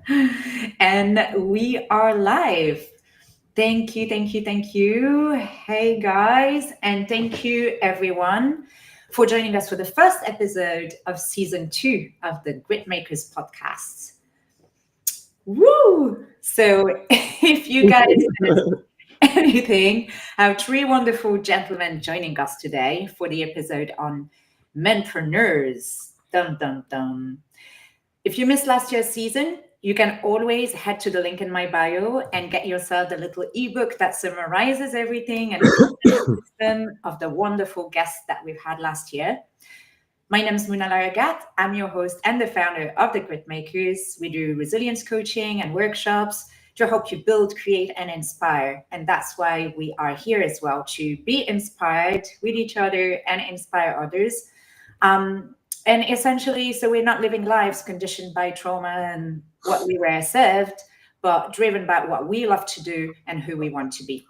And we are live. Thank you, thank you, thank you. Hey guys, and thank you everyone for joining us for the first episode of season 2 of the Grit Makers podcast. Woo! So, if you guys missed anything, I have three wonderful gentlemen joining us today for the episode on Menpreneurs. Dum dum dum. If you missed last year's season, you can always head to the link in my bio and get yourself the little ebook that summarizes everything and wisdom of the wonderful guests that we've had last year. My name is Muna Laragat. I'm your host and the founder of the Grit Makers. We do resilience coaching and workshops to help you build, create, and inspire. And that's why we are here as well, to be inspired with each other and inspire others. And essentially, so we're not living lives conditioned by trauma and what we were served, but driven by what we love to do and who we want to be.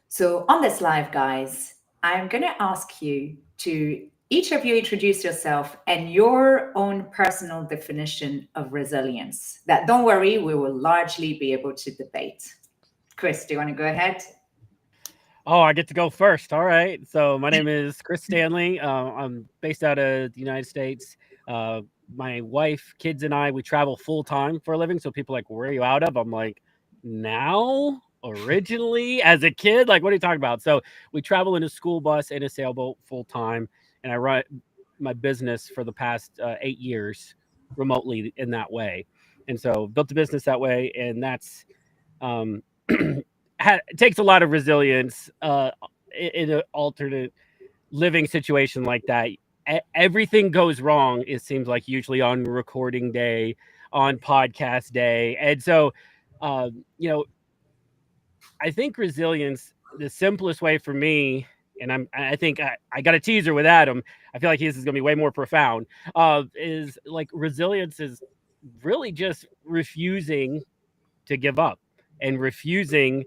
So on this live, guys, I'm going to ask you to each of you introduce yourself and your own personal definition of resilience. That, don't worry, we will largely be able to debate. Chris, do you want to go ahead? Oh, I get to go first. All right. So my name is Chris Stanley. I'm based out of the United States. My wife, kids, and I, we travel full time for a living. So people are like, where are you out of? I'm like, now? Originally, as a kid? Like, what are you talking about? So we travel in a school bus and a sailboat full time. And I run my business for the past 8 years remotely in that way. And so built the business that way. And that's um, it takes a lot of resilience in an alternate living situation like that. Everything goes wrong, it seems like, usually on recording day, on podcast day. And so, you know, I think resilience, the simplest way for me, and I think I got a teaser with Adam. I feel like his is going to be way more profound. Is like resilience is really just refusing to give up and refusing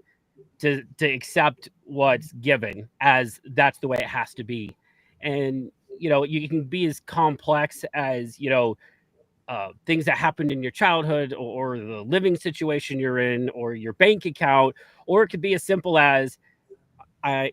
to accept what's given as that's the way it has to be. And you can be as complex as things that happened in your childhood, or the living situation you're in, or your bank account, or it could be as simple as I've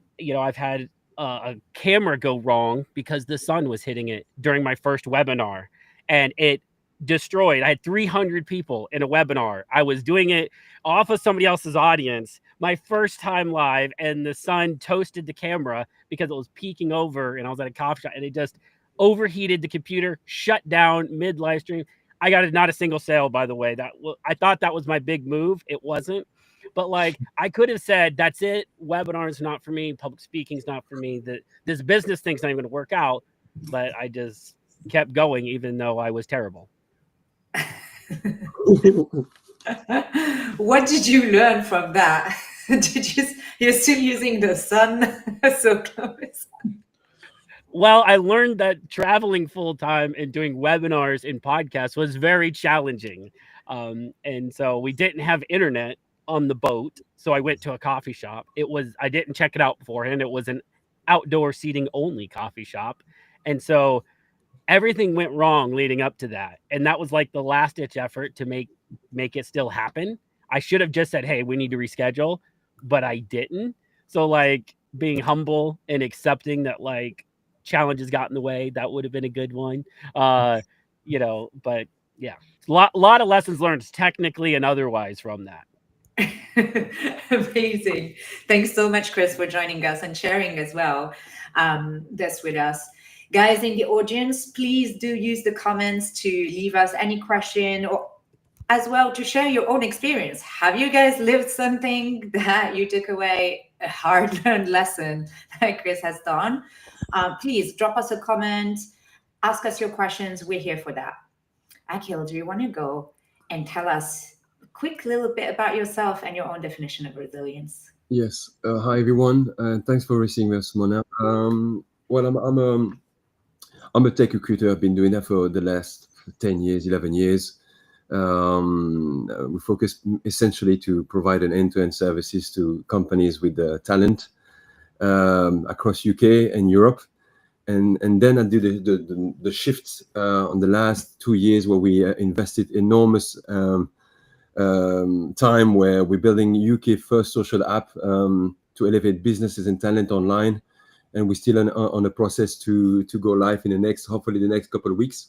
had a camera go wrong because the sun was hitting it during my first webinar, and it destroyed. I had 300 people in a webinar. I was doing it off of somebody else's audience, my first time live, and the sun toasted the camera because it was peeking over, and I was at a coffee shop, and it just overheated the computer, shut down mid live stream. I got not a single sale, by the way. I thought that was my big move. It wasn't. But like, I could have said, that's it. Webinars not for me. Public speaking's not for me. This business thing's not even going to work out. But I just kept going, even though I was terrible. What did you learn from that? You're still using the sun so close? Well, I learned that traveling full time and doing webinars and podcasts was very challenging. And so we didn't have internet on the boat. So I went to a coffee shop. I didn't check it out beforehand. It was an outdoor seating only coffee shop. And so everything went wrong leading up to that. And that was like the last ditch effort to make it still happen. I should have just said, hey, we need to reschedule, but I didn't. So like being humble and accepting that like challenges got in the way, that would have been a good one. But yeah, a lot of lessons learned technically and otherwise from that. Amazing. Thanks so much, Chris, for joining us and sharing as well this with us. Guys in the audience, please do use the comments to leave us any question, or as well to share your own experience. Have you guys lived something that you took away, a hard-learned lesson like Chris has done? Please drop us a comment, ask us your questions. We're here for that. Akel, do you want to go and tell us quick little bit about yourself and your own definition of resilience? Yes. Hi everyone. Thanks for receiving us, Mona. Well, I'm a tech recruiter. I've been doing that for the last 10 years, 11 years. We focus essentially to provide an end-to-end services to companies with talent across UK and Europe. and then I did the shift on the last 2 years where we invested enormous time where we're building UK first social app to elevate businesses and talent online, and we're still on a process to go live in hopefully the next couple of weeks.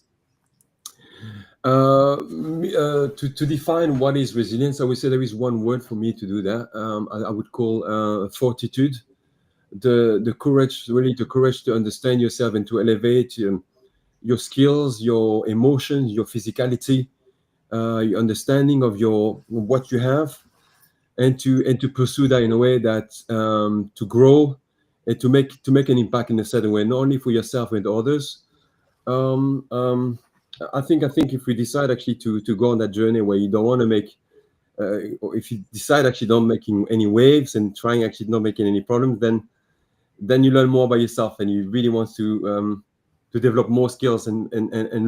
To define what is resilience, I would say there is one word for me to do that. I would call fortitude. The courage, really the courage to understand yourself and to elevate your skills, your emotions, your physicality, your understanding of what you have, and to pursue that in a way that to grow and to make an impact in a certain way, not only for yourself and others. I think if we decide actually to go on that journey where you don't want to make, or if you decide actually not making any waves and trying actually not making any problems, then you learn more about yourself, and you really want to develop more skills and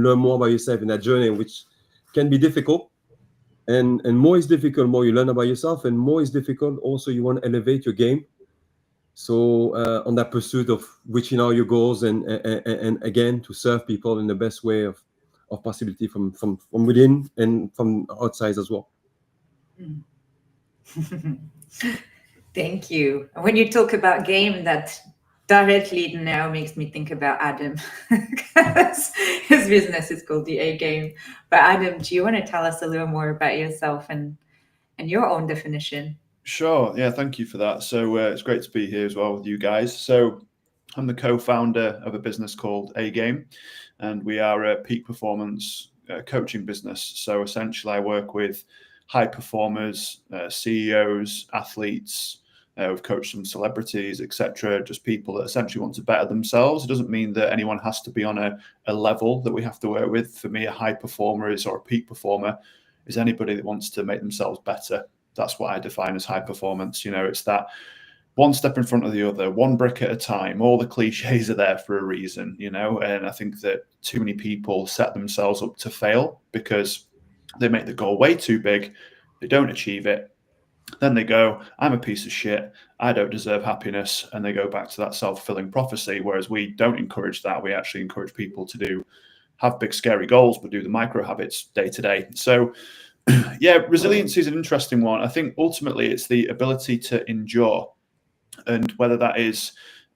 learn more about yourself in that journey, which can be difficult. And more is difficult, more you learn about yourself, and more is difficult. Also, you want to elevate your game. So on that pursuit of reaching out your goals and again to serve people in the best way of possibility from within and from outside as well. Thank you. When you talk about game, that directly now makes me think about Adam, because his business is called the A Game. But Adam, do you want to tell us a little more about yourself and your own definition? Sure. Yeah, thank you for that. So it's great to be here as well with you guys. So I'm the co-founder of a business called A Game, and we are a peak performance coaching business. So essentially I work with high performers, CEOs, athletes. We've coached some celebrities, etc. Just people that essentially want to better themselves. It doesn't mean that anyone has to be on a level that we have to work with. For me, a high performer or a peak performer is anybody that wants to make themselves better. That's what I define as high performance. It's that one step in front of the other, one brick at a time. All the cliches are there for a reason, and I think that too many people set themselves up to fail because they make the goal way too big, they don't achieve it, then they go, I'm a piece of shit, I don't deserve happiness, and they go back to that self-fulfilling prophecy. Whereas we don't encourage that. We actually encourage people to have big scary goals, but do the micro habits day to day. So yeah, resilience is an interesting one. I think ultimately it's the ability to endure, and whether that is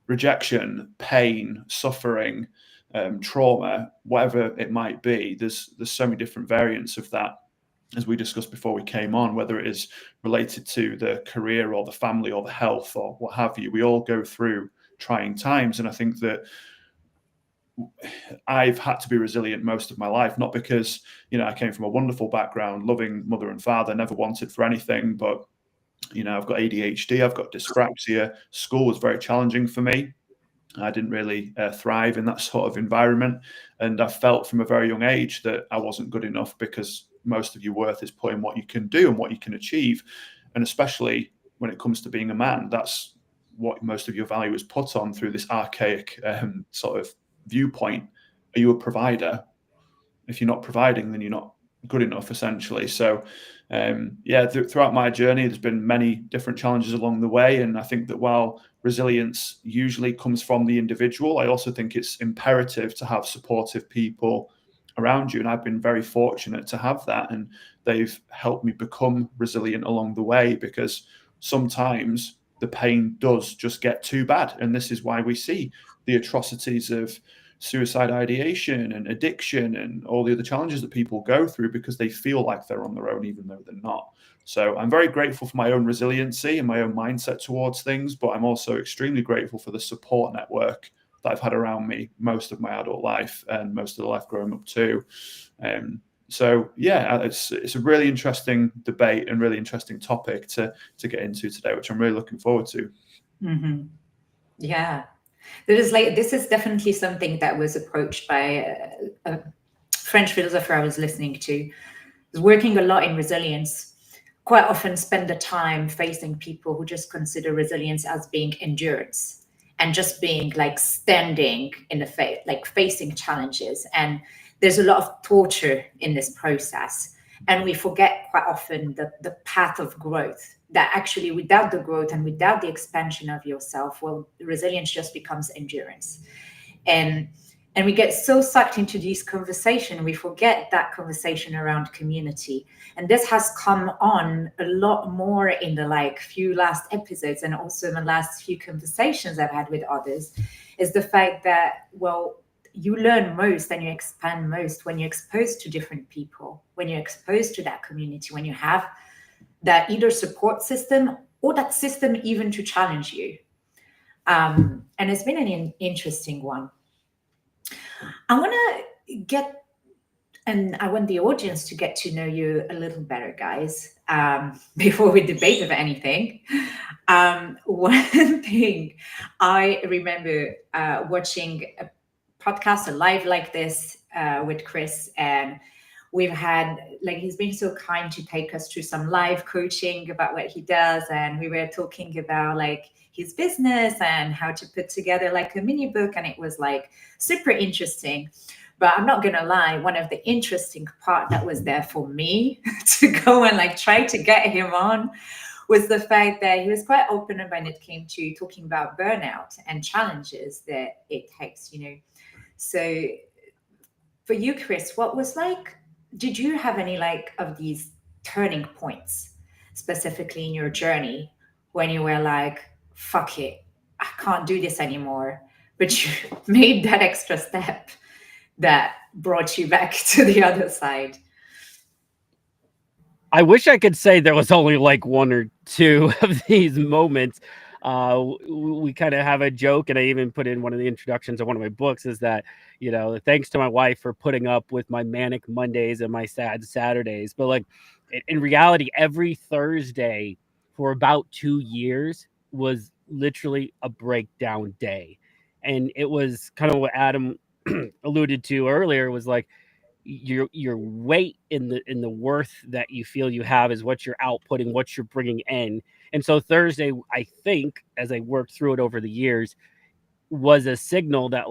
rejection, pain, suffering, trauma, whatever it might be, there's so many different variants of that, as we discussed before we came on, whether it is related to the career or the family or the health or what have you. We all go through trying times, and I think that I've had to be resilient most of my life, not because, I came from a wonderful background, loving mother and father, never wanted for anything, but, I've got ADHD, I've got dyspraxia. School was very challenging for me. I didn't really thrive in that sort of environment. And I felt from a very young age that I wasn't good enough, because most of your worth is put in what you can do and what you can achieve. And especially when it comes to being a man, that's what most of your value is put on through this archaic sort of viewpoint. Are you a provider? If you're not providing, then you're not good enough, essentially. So throughout my journey, there's been many different challenges along the way. And I think that while resilience usually comes from the individual, I also think it's imperative to have supportive people around you. And I've been very fortunate to have that. And they've helped me become resilient along the way, because sometimes the pain does just get too bad. And this is why we see the atrocities of suicide ideation and addiction and all the other challenges that people go through, because they feel like they're on their own, even though they're not. So I'm very grateful for my own resiliency and my own mindset towards things, but I'm also extremely grateful for the support network that I've had around me most of my adult life and most of the life growing up too. So yeah, it's a really interesting debate and really interesting topic to get into today, which I'm really looking forward to. Mm-hmm. Yeah. This is definitely something that was approached by a French philosopher I was listening to, who's working a lot in resilience. Quite often spend the time facing people who just consider resilience as being endurance and just being like standing in the face, like facing challenges. And there's a lot of torture in this process. And we forget quite often the path of growth, that actually without the growth and without the expansion of yourself, well, resilience just becomes endurance. And we get so sucked into this conversation, we forget that conversation around community. And this has come on a lot more in the few last episodes, and also in the last few conversations I've had with others, is the fact that, well, you learn most and you expand most when you're exposed to different people, when you're exposed to that community, when you have that either support system or that system even to challenge you. And it's been an interesting one. I want the audience to get to know you a little better, guys, before we debate of anything. One thing I remember watching a podcast, a live like this with Chris, and we've had, he's been so kind to take us through some live coaching about what he does, and we were talking about his business and how to put together a mini book, and it was super interesting. But I'm not gonna lie, one of the interesting part that was there for me to go and try to get him on was the fact that he was quite open when it came to talking about burnout and challenges that it takes, So for you, Chris, what was did you have any of these turning points specifically in your journey when you were fuck it, I can't do this anymore, but you made that extra step that brought you back to the other side? I wish I could say there was only one or two of these moments. We kind of have a joke, and I even put in one of the introductions of one of my books, is that, thanks to my wife for putting up with my manic Mondays and my sad Saturdays. But in reality, every Thursday for about 2 years was literally a breakdown day. And it was kind of what Adam alluded to earlier, was your weight in the worth that you feel you have is what you're outputting, what you're bringing in. And so Thursday, I think, as I worked through it over the years, was a signal that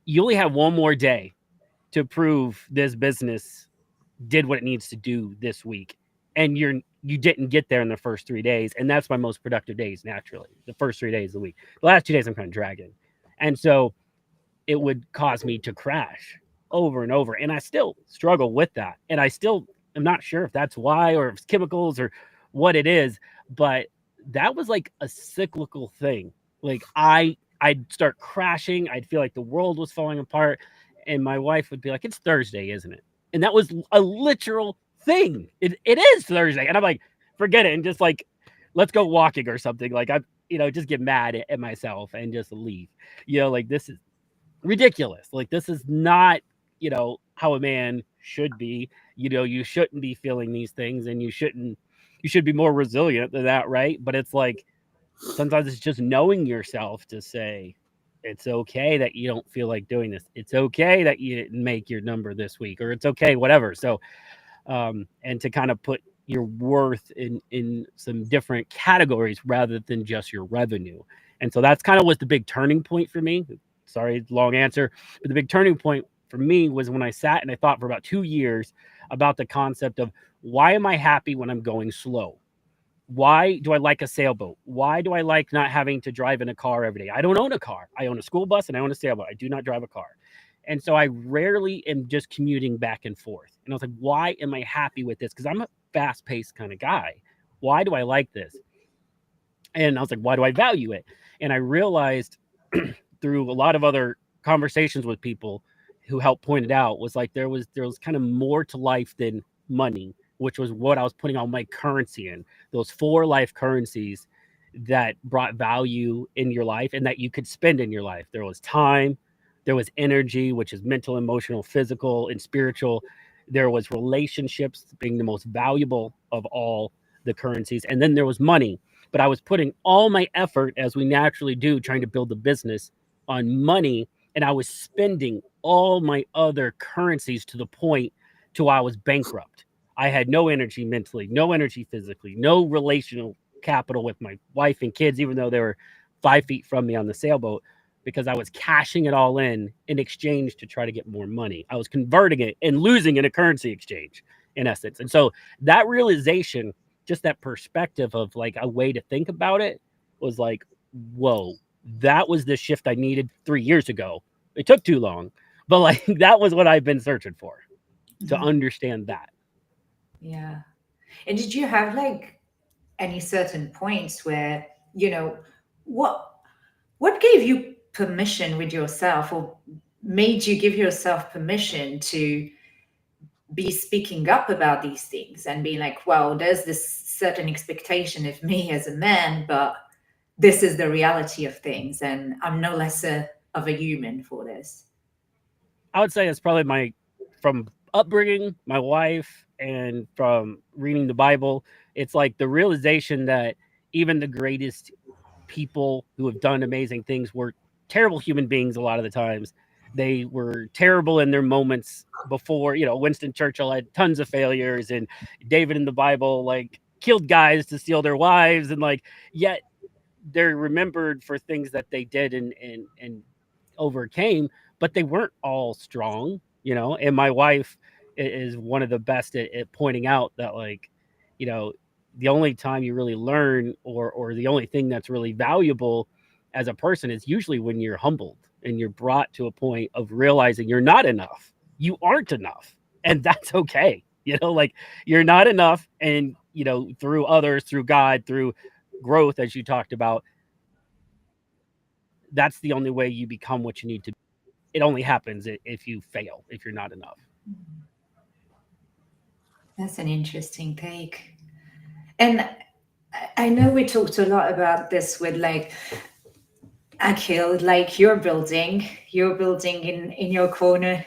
you only have one more day to prove this business did what it needs to do this week. And you didn't get there in the first 3 days. And that's my most productive days, naturally, the first 3 days of the week. The last 2 days I'm kind of dragging. And so it would cause me to crash over and over. And I still struggle with that. And I still am not sure if that's why, or if it's chemicals or what it is, but that was a cyclical thing. I'd start crashing. I'd feel like the world was falling apart. And my wife would be like, it's Thursday, isn't it? And that was a literal thing. It is Thursday. And I'm like, forget it. And just let's go walking or something. Just get mad at myself and just leave. This is ridiculous. This is not, how a man should be. You shouldn't be feeling these things, and you should be more resilient than that, right? But it's sometimes it's just knowing yourself to say, it's okay that you don't feel like doing this. It's okay that you didn't make your number this week, or it's okay, whatever. So, and to kind of put your worth in some different categories rather than just your revenue. And so that's kind of was the big turning point for me. Sorry, long answer. But the big turning point for me was when I sat and I thought for about 2 years about the concept of, why am I happy when I'm going slow? Why do I like a sailboat? Why do I like not having to drive in a car every day? I don't own a car. I own a school bus and I own a sailboat. I do not drive a car. And so I rarely am just commuting back and forth. And I was like, why am I happy with this? Because I'm a fast-paced kind of guy. Why do I like this? And I was like, why do I value it? And I realized through a lot of other conversations with people who helped point it out, was there was kind of more to life than money, which was what I was putting all my currency in. Those 4 life currencies that brought value in your life and that you could spend in your life. There was time, there was energy, which is mental, emotional, physical, and spiritual. There was relationships being the most valuable of all the currencies. And then there was money. But I was putting all my effort, as we naturally do, trying to build a business, on money. And I was spending all my other currencies to the point to I was bankrupt. I had no energy mentally, no energy physically, no relational capital with my wife and kids, even though they were 5 feet from me on the sailboat, because I was cashing it all in exchange to try to get more money. I was converting it and losing in a currency exchange, in essence. And so that realization, just that perspective of a way to think about it, was whoa, that was the shift I needed 3 years ago. It took too long, but like that was what I've been searching for, to understand that. Yeah. And did you have like any certain points where, you know, what gave you permission with yourself, or made you give yourself permission to be speaking up about these things and be like, well, there's this certain expectation of me as a man, but this is the reality of things, and I'm no lesser of a human for this? I would say it's probably from upbringing, my wife, and from reading the Bible. It's like the realization that even the greatest people who have done amazing things were terrible human beings a lot of the times. They were terrible in their moments before. Winston Churchill had tons of failures, and David in the Bible like killed guys to steal their wives, and like yet they're remembered for things that they did and overcame, but they weren't all strong. And my wife is one of the best at pointing out that, like, the only time you really learn, or the only thing that's really valuable as a person, is usually when you're humbled and you're brought to a point of realizing you're not enough. You aren't enough, and that's okay. Like, you're not enough, and through others, through God, through growth, as you talked about, that's the only way you become what you need to be. It only happens if you fail, if you're not enough. That's an interesting take. And I know we talked a lot about this with like Akel, like you're building in your corner,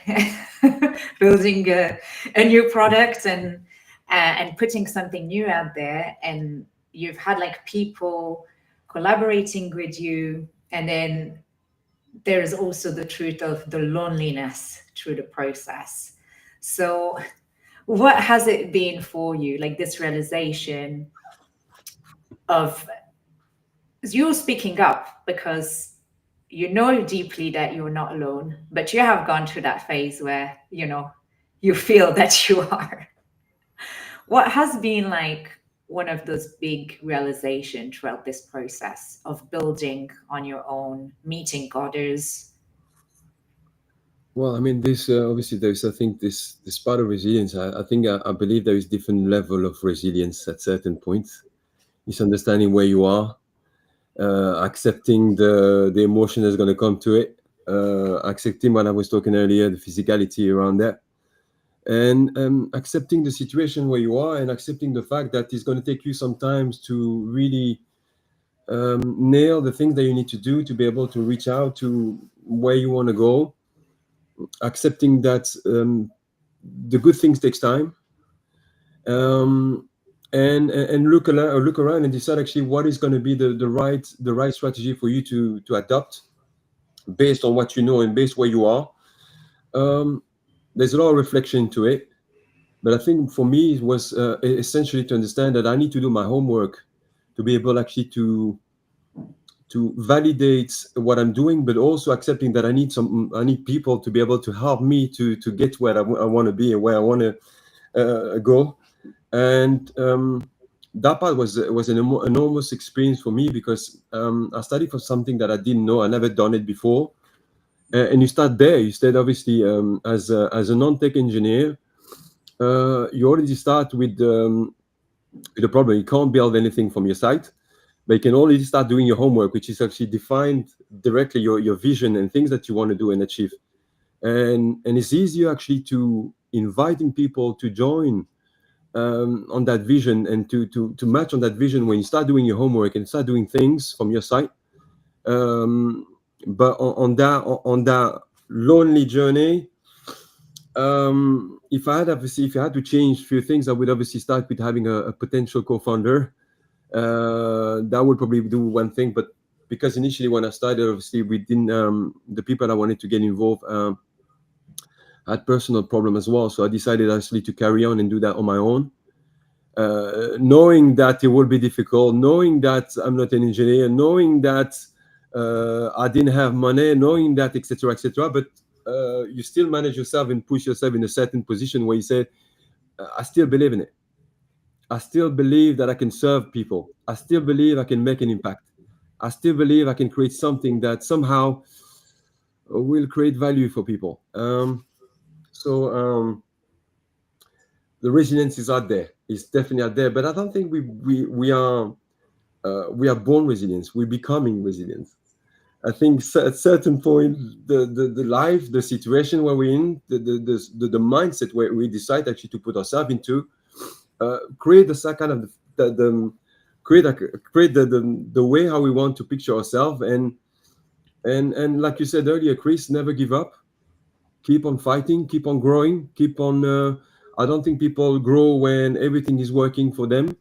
building a new product and putting something new out there. And you've had like people collaborating with you. And then there is also the truth of the loneliness through the process. So what has it been for you, like this realization of you speaking up, because you know deeply that you're not alone, but you have gone through that phase where, you feel that you are. What has been like one of those big realizations throughout this process of building on your own, meeting others? Well, I mean, this obviously there's, I think, this part of resilience. I believe there is different level of resilience at certain points. It's understanding where you are, accepting the emotion that's going to come to it, accepting what I was talking earlier, the physicality around that, and accepting the situation where you are, and accepting the fact that it's going to take you sometimes to really nail the things that you need to do to be able to reach out to where you want to go. Accepting that the good things takes time, and look around and decide actually what is going to be the right strategy for you to adopt based on what you know and based where you are. There's a lot of reflection to it, but I think for me it was essentially to understand that I need to do my homework to be able actually to validate what I'm doing, but also accepting that I need people to be able to help me to get where I want to be and where I want to go. And that part was an enormous experience for me, because I studied for something that I didn't know. I never done it before. And you start there. You start obviously as a non-tech engineer. You already start with the problem. You can't build anything from your site, but you can already start doing your homework, which is actually defined directly your vision and things that you want to do and achieve. And it's easier actually to inviting people to join on that vision and to match on that vision when you start doing your homework and start doing things from your site. But on that lonely journey, if I had to change a few things, I would obviously start with having a potential co-founder. That would probably do one thing, but because initially when I started, obviously within the people I wanted to get involved had personal problem as well, so I decided actually to carry on and do that on my own, knowing that it would be difficult, knowing that I'm not an engineer, knowing that I didn't have money, knowing that etc. But you still manage yourself and push yourself in a certain position where you say, I still believe in it. I still believe that I can serve people. I still believe I can make an impact. I still believe I can create something that somehow will create value for people. So the resilience is out there. It's definitely out there, but I don't think we are born resilient. We're becoming resilient. I think at certain point, the life, the situation where we're in, the mindset where we decide actually to put ourselves into, create a kind of create the way how we want to picture ourselves, and like you said earlier, Chris, never give up, keep on fighting, keep on growing, keep on. I don't think people grow when everything is working for them.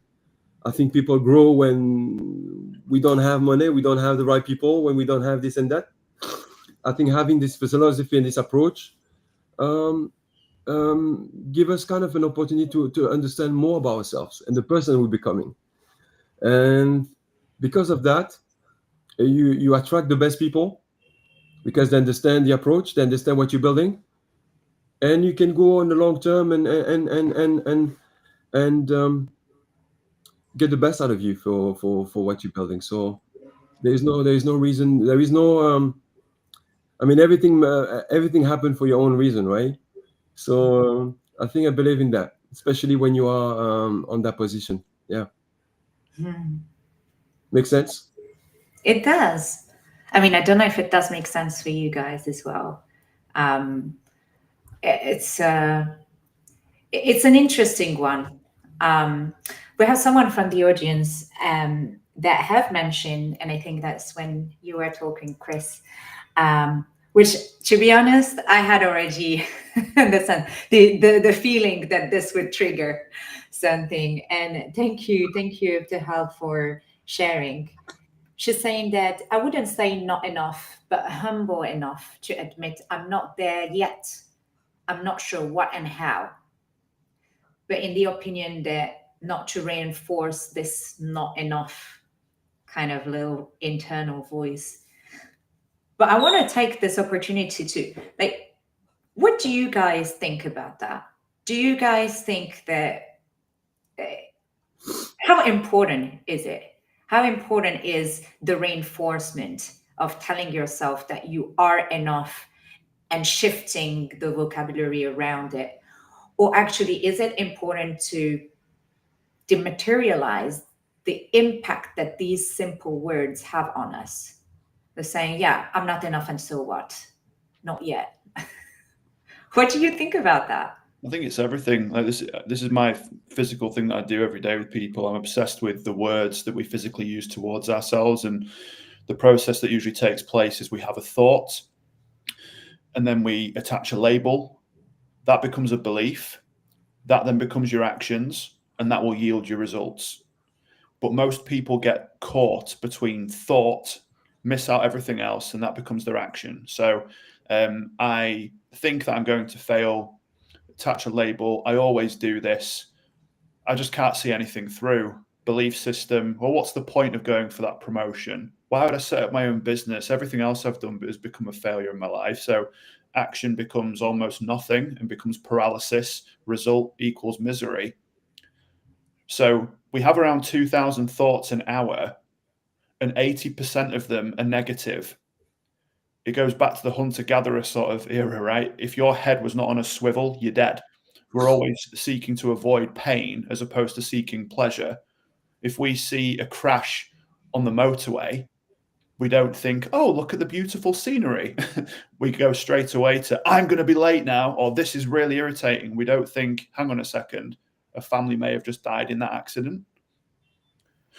I think people grow when we don't have money, we don't have the right people, when we don't have this and that. I think having this philosophy and this approach give us kind of an opportunity to understand more about ourselves and the person we're becoming. And because of that, you attract the best people because they understand the approach, they understand what you're building, and you can go on the long term and get the best out of you for what you're building. So there is no reason. There is no. I mean, everything happened for your own reason, right? So I think I believe in that, especially when you are on that position. Yeah. Makes sense? It does. I mean, I don't know if it does make sense for you guys as well. It's an interesting one. We have someone from the audience that have mentioned, and I think that's when you were talking, Chris, which, to be honest, I had already the feeling that this would trigger something. And thank you to help for sharing. She's saying that I wouldn't say not enough, but humble enough to admit I'm not there yet. I'm not sure what and how. But in the opinion that not to reinforce this not enough kind of little internal voice. But I want to take this opportunity to, like, what do you guys think about that? Do you guys think that, how important is it? How important is the reinforcement of telling yourself that you are enough and shifting the vocabulary around it? Or actually, is it important to dematerialize the impact that these simple words have on us? They're saying, yeah, I'm not enough, and so what? Not yet. What do you think about that? I think it's everything. Like this is my physical thing that I do every day with people. I'm obsessed with the words that we physically use towards ourselves. And the process that usually takes place is we have a thought, and then we attach a label. That becomes a belief. That then becomes your actions, and that will yield your results. But most people get caught between thought, miss out everything else, and that becomes their action. So I think that I'm going to fail, attach a label. I always do this. I just can't see anything through. Belief system. Well, what's the point of going for that promotion? Why would I set up my own business? Everything else I've done has become a failure in my life. So action becomes almost nothing and becomes paralysis. Result equals misery. So we have around 2,000 thoughts an hour, and 80% of them are negative. It goes back to the hunter-gatherer sort of era, right? If your head was not on a swivel, you're dead. We're always seeking to avoid pain as opposed to seeking pleasure. If we see a crash on the motorway, we don't think, oh, look at the beautiful scenery. We go straight away to, I'm going to be late now, or this is really irritating. We don't think, hang on a second, a family may have just died in that accident.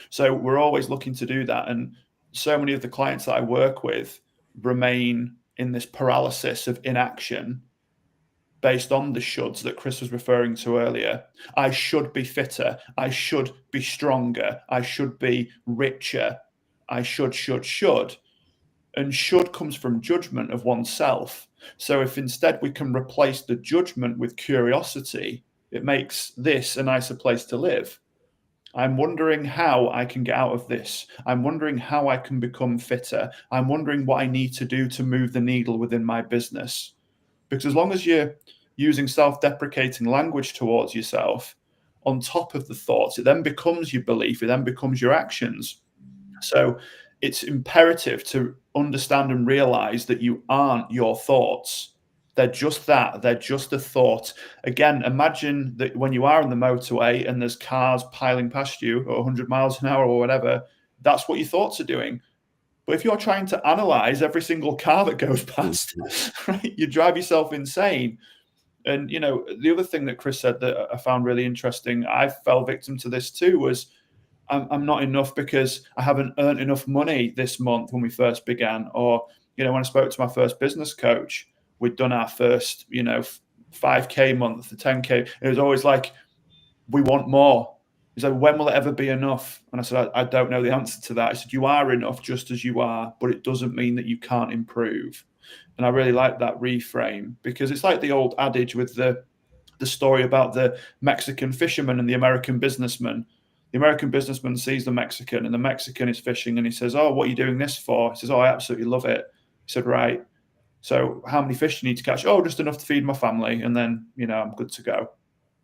So we're always looking to do that. And so many of the clients that I work with remain in this paralysis of inaction based on the shoulds that Chris was referring to earlier. I should be fitter. I should be stronger. I should be richer. I should. And should comes from judgment of oneself. So if instead we can replace the judgment with curiosity, it makes this a nicer place to live. I'm wondering how I can get out of this. I'm wondering how I can become fitter. I'm wondering what I need to do to move the needle within my business. Because as long as you're using self-deprecating language towards yourself, on top of the thoughts, it then becomes your belief, it then becomes your actions. So it's imperative to understand and realize that you aren't your thoughts. They're just that. They're just a thought. Again, imagine that when you are on the motorway and there's cars piling past you at 100 miles an hour or whatever, that's what your thoughts are doing. But if you're trying to analyze every single car that goes past, right, you drive yourself insane. And, you know, the other thing that Chris said that I found really interesting, I fell victim to this too, was I'm not enough because I haven't earned enough money this month when we first began. Or, you know, when I spoke to my first business coach, we'd done our first, you know, 5K month, the 10K. It was always like, we want more. He said, when will it ever be enough? And I said, I don't know the answer to that. I said, you are enough just as you are, but it doesn't mean that you can't improve. And I really like that reframe, because it's like the old adage with the story about the Mexican fisherman and the American businessman. The American businessman sees the Mexican, and the Mexican is fishing, and he says, oh, what are you doing this for? He says, oh, I absolutely love it. He said, right. So how many fish do you need to catch? Oh, just enough to feed my family. And then, you know, I'm good to go.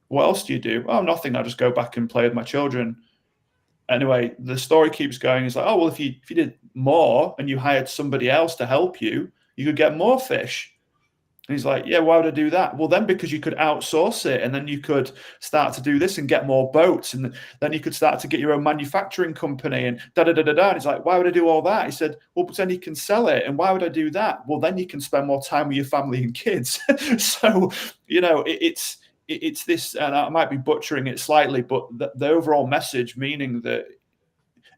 What else do you do? Oh, nothing. I just go back and play with my children. Anyway, the story keeps going. It's like, oh, well, if you did more and you hired somebody else to help you, you could get more fish. And he's like, yeah, why would I do that? Well, then because you could outsource it, and then you could start to do this and get more boats, and then you could start to get your own manufacturing company and da-da-da-da-da. And he's like, why would I do all that? He said, well, but then you can sell it. And why would I do that? Well, then you can spend more time with your family and kids. So, you know, it's this, and I might be butchering it slightly, but the overall message, meaning that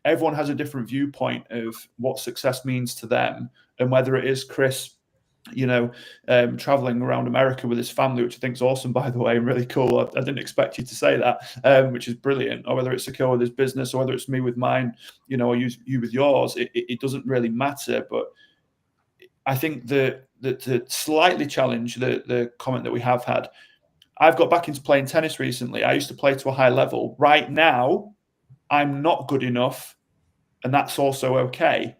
everyone has a different viewpoint of what success means to them, and whether it is Chris, you know, traveling around America with his family, which I think is awesome, by the way, and really cool. I didn't expect you to say that, which is brilliant. Or whether it's Akel with his business, or whether it's me with mine, you know, or you with yours, it doesn't really matter. But I think to slightly challenge the comment that we have had, I've got back into playing tennis recently. I used to play to a high level. Right now, I'm not good enough, and that's also okay.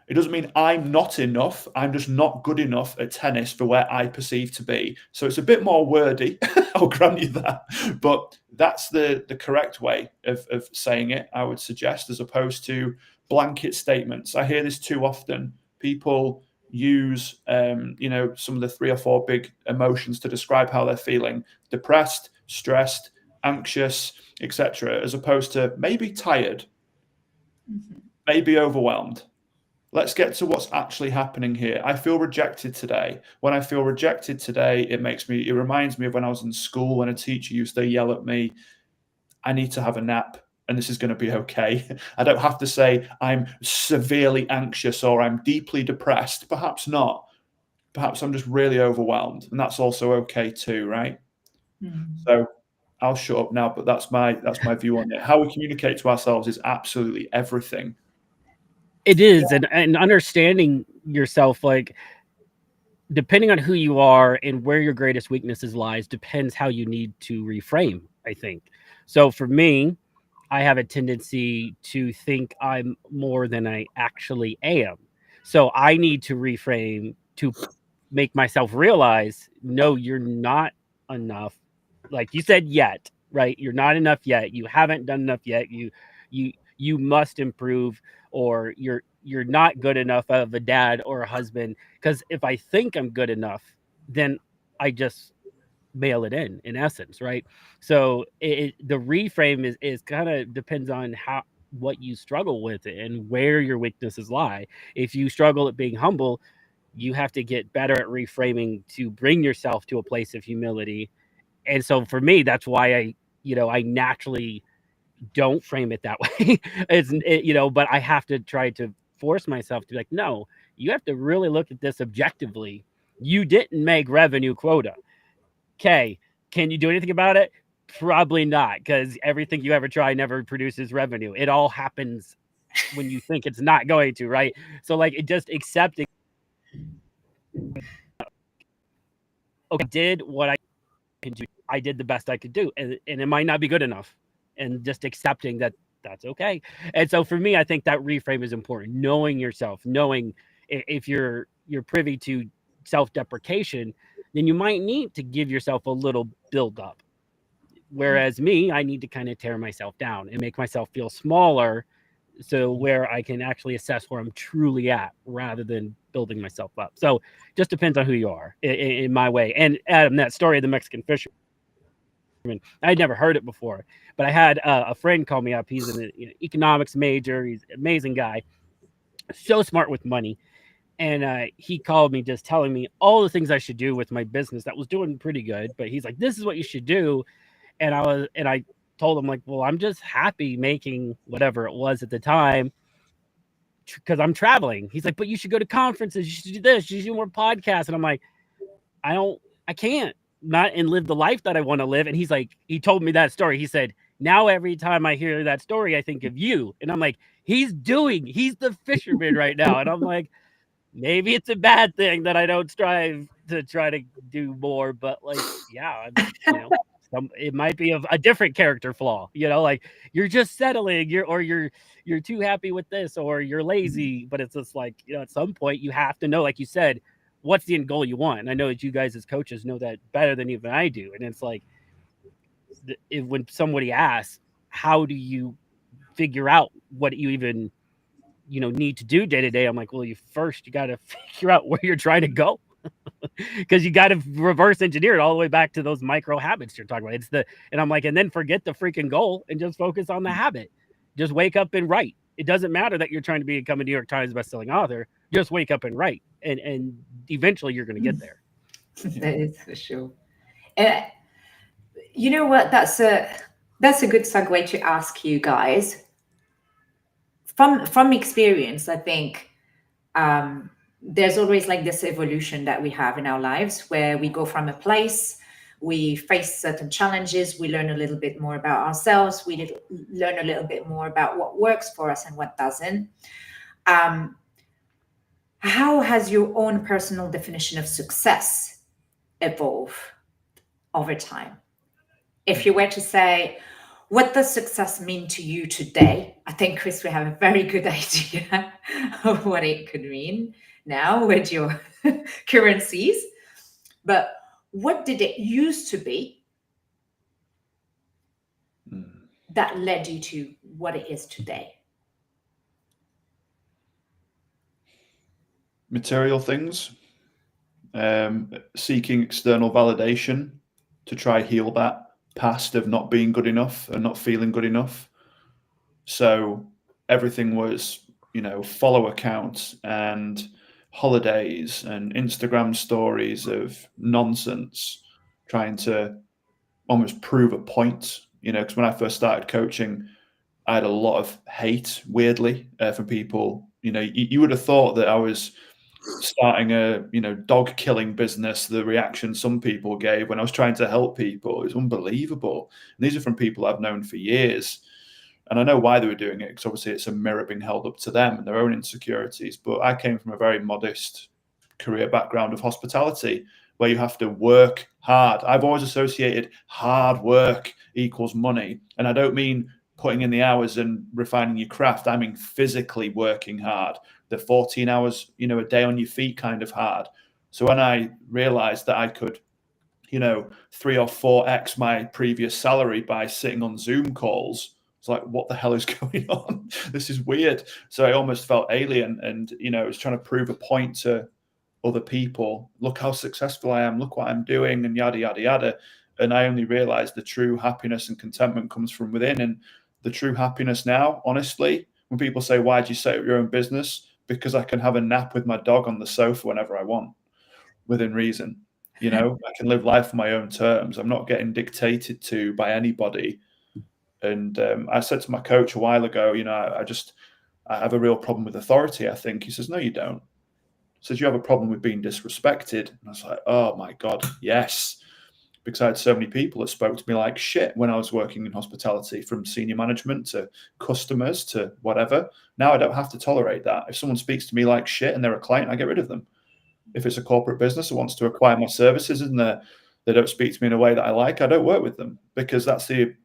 It doesn't mean I'm not enough. I'm just not good enough at tennis for where I perceive to be. So it's a bit more wordy. I'll grant you that. But that's the correct way of saying it, I would suggest, as opposed to blanket statements. I hear this too often. People use, you know, some of the 3 or 4 big emotions to describe how they're feeling: depressed, stressed, anxious, etc., as opposed to maybe tired, maybe overwhelmed. Let's get to what's actually happening here. I feel rejected today. When I feel rejected today, it reminds me of when I was in school, when a teacher used to yell at me, I need to have a nap and this is going to be okay. I don't have to say I'm severely anxious or I'm deeply depressed. Perhaps not. Perhaps I'm just really overwhelmed, and that's also okay too, right? So I'll shut up now, but that's my view on it. How we communicate to ourselves is absolutely everything. It is, and understanding yourself, like, depending on who you are and where your greatest weaknesses lies, depends how you need to reframe, I think. So for me, I have a tendency to think I'm more than I actually am. So I need to reframe to make myself realize, no, you're not enough. Like you said, yet, right? You're not enough yet. You haven't done enough yet. You must improve, or you're not good enough of a dad or a husband. Because if I think I'm good enough, then I just mail it in essence, right? So the reframe is kind of depends on what you struggle with and where your weaknesses lie. If you struggle at being humble, you have to get better at reframing to bring yourself to a place of humility. And so for me, that's why I naturally don't frame it that way. But I have to try to force myself to be like, no, you have to really look at this objectively. You didn't make revenue quota. Okay, can you do anything about it? Probably not, because everything you ever try never produces revenue. It all happens when you think it's not going to, right? So like, it just accepting, okay, I did what I can do. I did the best I could do, and it might not be good enough, and just accepting that that's okay. And so for me, I think that reframe is important. Knowing yourself, knowing if you're privy to self-deprecation, then you might need to give yourself a little build up. Whereas me, I need to kind of tear myself down and make myself feel smaller so where I can actually assess where I'm truly at rather than building myself up. So just depends on who you are in my way. And Adam, that story of the Mexican fisherman, I'd never heard it before, but I had a friend call me up. He's an economics major. He's an amazing guy, so smart with money. And he called me just telling me all the things I should do with my business that was doing pretty good. But he's like, this is what you should do. And I told him, like, well, I'm just happy making whatever it was at the time because I'm traveling. He's like, but you should go to conferences. You should do this. You should do more podcasts. And I'm like, I can't not and live the life that I want to live. And he's like, he told me that story. He said, now every time I hear that story, I think of you. And I'm like, he's the fisherman right now. And I'm like, maybe it's a bad thing that I don't strive to try to do more, but like, yeah, it might be a different character flaw, like you're just settling, you're too happy with this, or you're lazy. But it's just like, at some point you have to know, like you said, what's the end goal you want. And I know that you guys as coaches know that better than even I do. And it's like, when somebody asks, how do you figure out what you even need to do day to day, I'm like, well, you got to figure out where you're trying to go, because you got to reverse engineer it all the way back to those micro habits you're talking about. And I'm like, and then forget the freaking goal and just focus on the habit. Just wake up and write. It doesn't matter that you're trying to become a New York Times bestselling author. Just wake up and write, and eventually you're going to get there. That is for sure. You know what? That's a good segue to ask you guys. From experience, I think there's always like this evolution that we have in our lives where we go from a place, we face certain challenges, we learn a little bit more about ourselves, we learn a little bit more about what works for us and what doesn't. How has your own personal definition of success evolved over time? If you were to say, what does success mean to you today? I think, Chris, we have a very good idea of what it could mean now with your currencies. But what did it used to be that led you to what it is today? Material things, seeking external validation to try heal that past of not being good enough and not feeling good enough. So everything was, follow accounts and holidays and Instagram stories of nonsense, trying to almost prove a point, because when I first started coaching, I had a lot of hate, weirdly, from people. You would have thought that I was starting a dog killing business. The reaction some people gave when I was trying to help people is unbelievable. And these are from people I've known for years, and I know why they were doing it, because obviously it's a mirror being held up to them and their own insecurities. But I came from a very modest career background of hospitality, where you have to work hard. I've always associated hard work equals money, and I don't mean putting in the hours and refining your craft. I mean physically working hard, the 14 hours, a day on your feet kind of hard. So when I realized that I could, 3 or 4x my previous salary by sitting on Zoom calls, it's like, what the hell is going on? This is weird. So I almost felt alien, and, I was trying to prove a point to other people. Look how successful I am. Look what I'm doing, and yada, yada, yada. And I only realized the true happiness and contentment comes from within. And the true happiness now, honestly, when people say, why'd you set up your own business? Because I can have a nap with my dog on the sofa whenever I want, within reason. I can live life on my own terms. I'm not getting dictated to by anybody. And I said to my coach a while ago, I have a real problem with authority, I think. He says, no, you don't. He says, you have a problem with being disrespected. And I was like, oh my God, yes. Because I had so many people that spoke to me like shit when I was working in hospitality, from senior management to customers to whatever. Now I don't have to tolerate that. If someone speaks to me like shit and they're a client, I get rid of them. If it's a corporate business that wants to acquire my services and they don't speak to me in a way that I like, I don't work with them, because that's the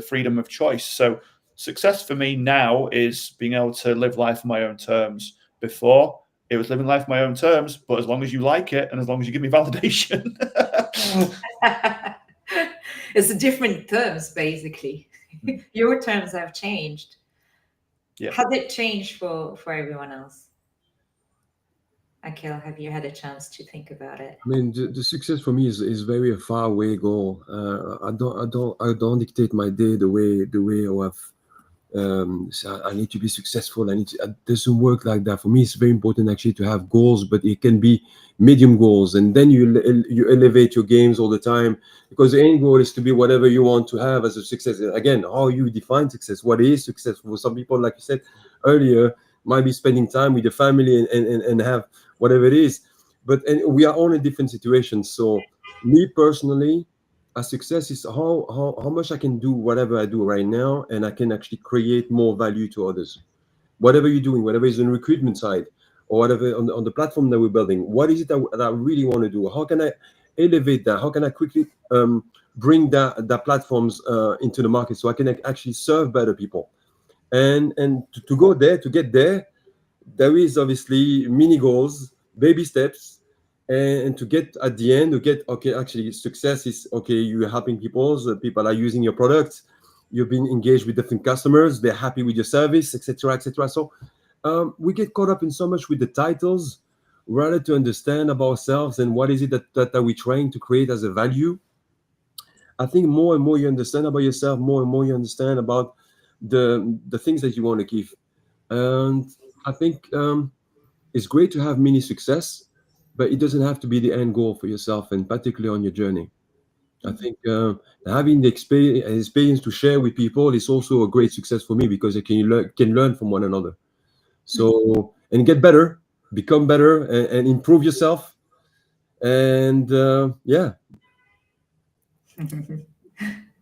freedom of choice. So success for me now is being able to live life on my own terms. Before, it was living life on my own terms, but as long as you like it and as long as you give me validation. It's different terms, basically. Your terms have changed. Yeah. Has it changed for everyone else? Akel, have you had a chance to think about it? I mean, the success for me is very a far away goal. I don't dictate my day the way I have. So I need to be successful. It doesn't work like that. For me, it's very important actually to have goals, but it can be medium goals, and then you elevate your games all the time, because the end goal is to be whatever you want to have as a success. Again, how you define success, what is success for some people, like you said earlier, might be spending time with your family and have whatever it is. And we are all in different situations. So me personally, a success is how much I can do whatever I do right now, and I can actually create more value to others. Whatever you're doing, whatever is on the recruitment side, or whatever on the platform that we're building, what is it that I really want to do? How can I elevate that? How can I quickly bring that platforms into the market so I can actually serve better people? And to go there, to get there, there is obviously mini goals, baby steps, and to get at the end, to get, okay, actually success is, okay, you're helping people, so people are using your products, you've been engaged with different customers, they're happy with your service, etc., etc. So we get caught up in so much with the titles rather to understand about ourselves and what is it that we're trying to create as a value. I think more and more you understand about yourself, more and more you understand about the things that you want to give. And I think it's great to have mini success, but it doesn't have to be the end goal for yourself, and particularly on your journey. I think having the experience to share with people is also a great success for me, because you can learn from one another. So, and get better, become better, and improve yourself. And yeah.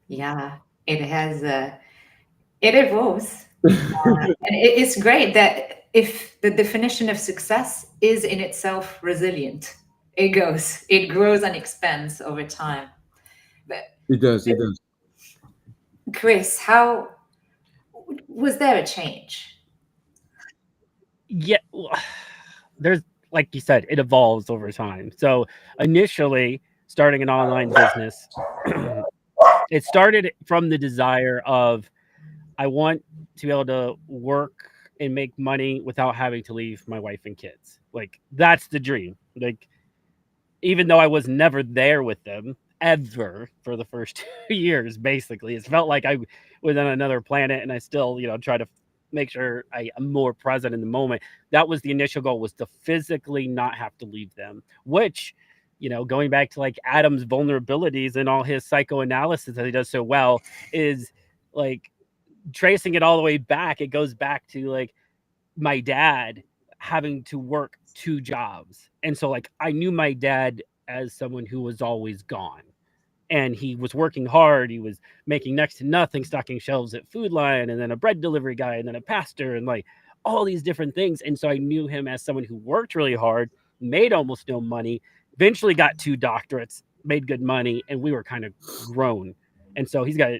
Yeah, it has. It evolves, and it's great that if the definition of success is in itself resilient, it grows and expands over time. But It does. It does. Chris, how was there a change? Yeah, there's, like you said, it evolves over time. So initially, starting an online business, it started from the desire of, I want to be able to work and make money without having to leave my wife and kids. Like, that's the dream. Like, even though I was never there with them ever for the first 2 years, basically, it felt like I was on another planet, and I still, try to make sure I am more present in the moment. That was the initial goal, was to physically not have to leave them, which, going back to like Adam's vulnerabilities and all his psychoanalysis that he does so well, is like tracing it all the way back. It goes back to like my dad having to work 2 jobs. And so like I knew my dad as someone who was always gone. And he was working hard. He was making next to nothing, stocking shelves at Food Lion, and then a bread delivery guy, and then a pastor, and like all these different things. And so I knew him as someone who worked really hard, made almost no money, eventually got 2 doctorates, made good money, and we were kind of grown. And so he's got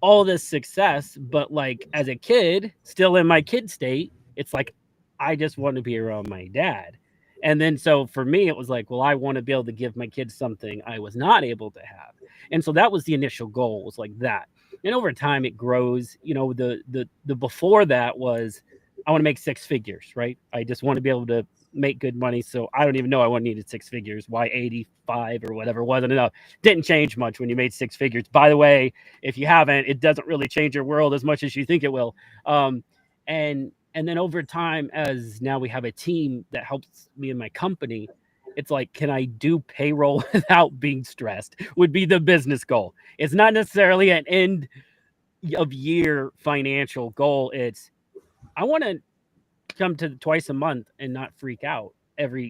all this success, but like as a kid, still in my kid state, it's like I just want to be around my dad. And then so for me, it was like, well, I want to be able to give my kids something I was not able to have. And so that was the initial goal, was like that. And over time it grows. The before that was, I want to make 6 figures, right? I just want to be able to make good money. So I don't even know I needed 6 figures. Why 85 or whatever wasn't enough. Didn't change much when you made 6 figures. By the way, if you haven't, it doesn't really change your world as much as you think it will. And then over time, as now we have a team that helps me in my company, it's like, can I do payroll without being stressed? Would be the business goal. It's not necessarily an end of year financial goal. It's, I want to come to twice a month and not freak out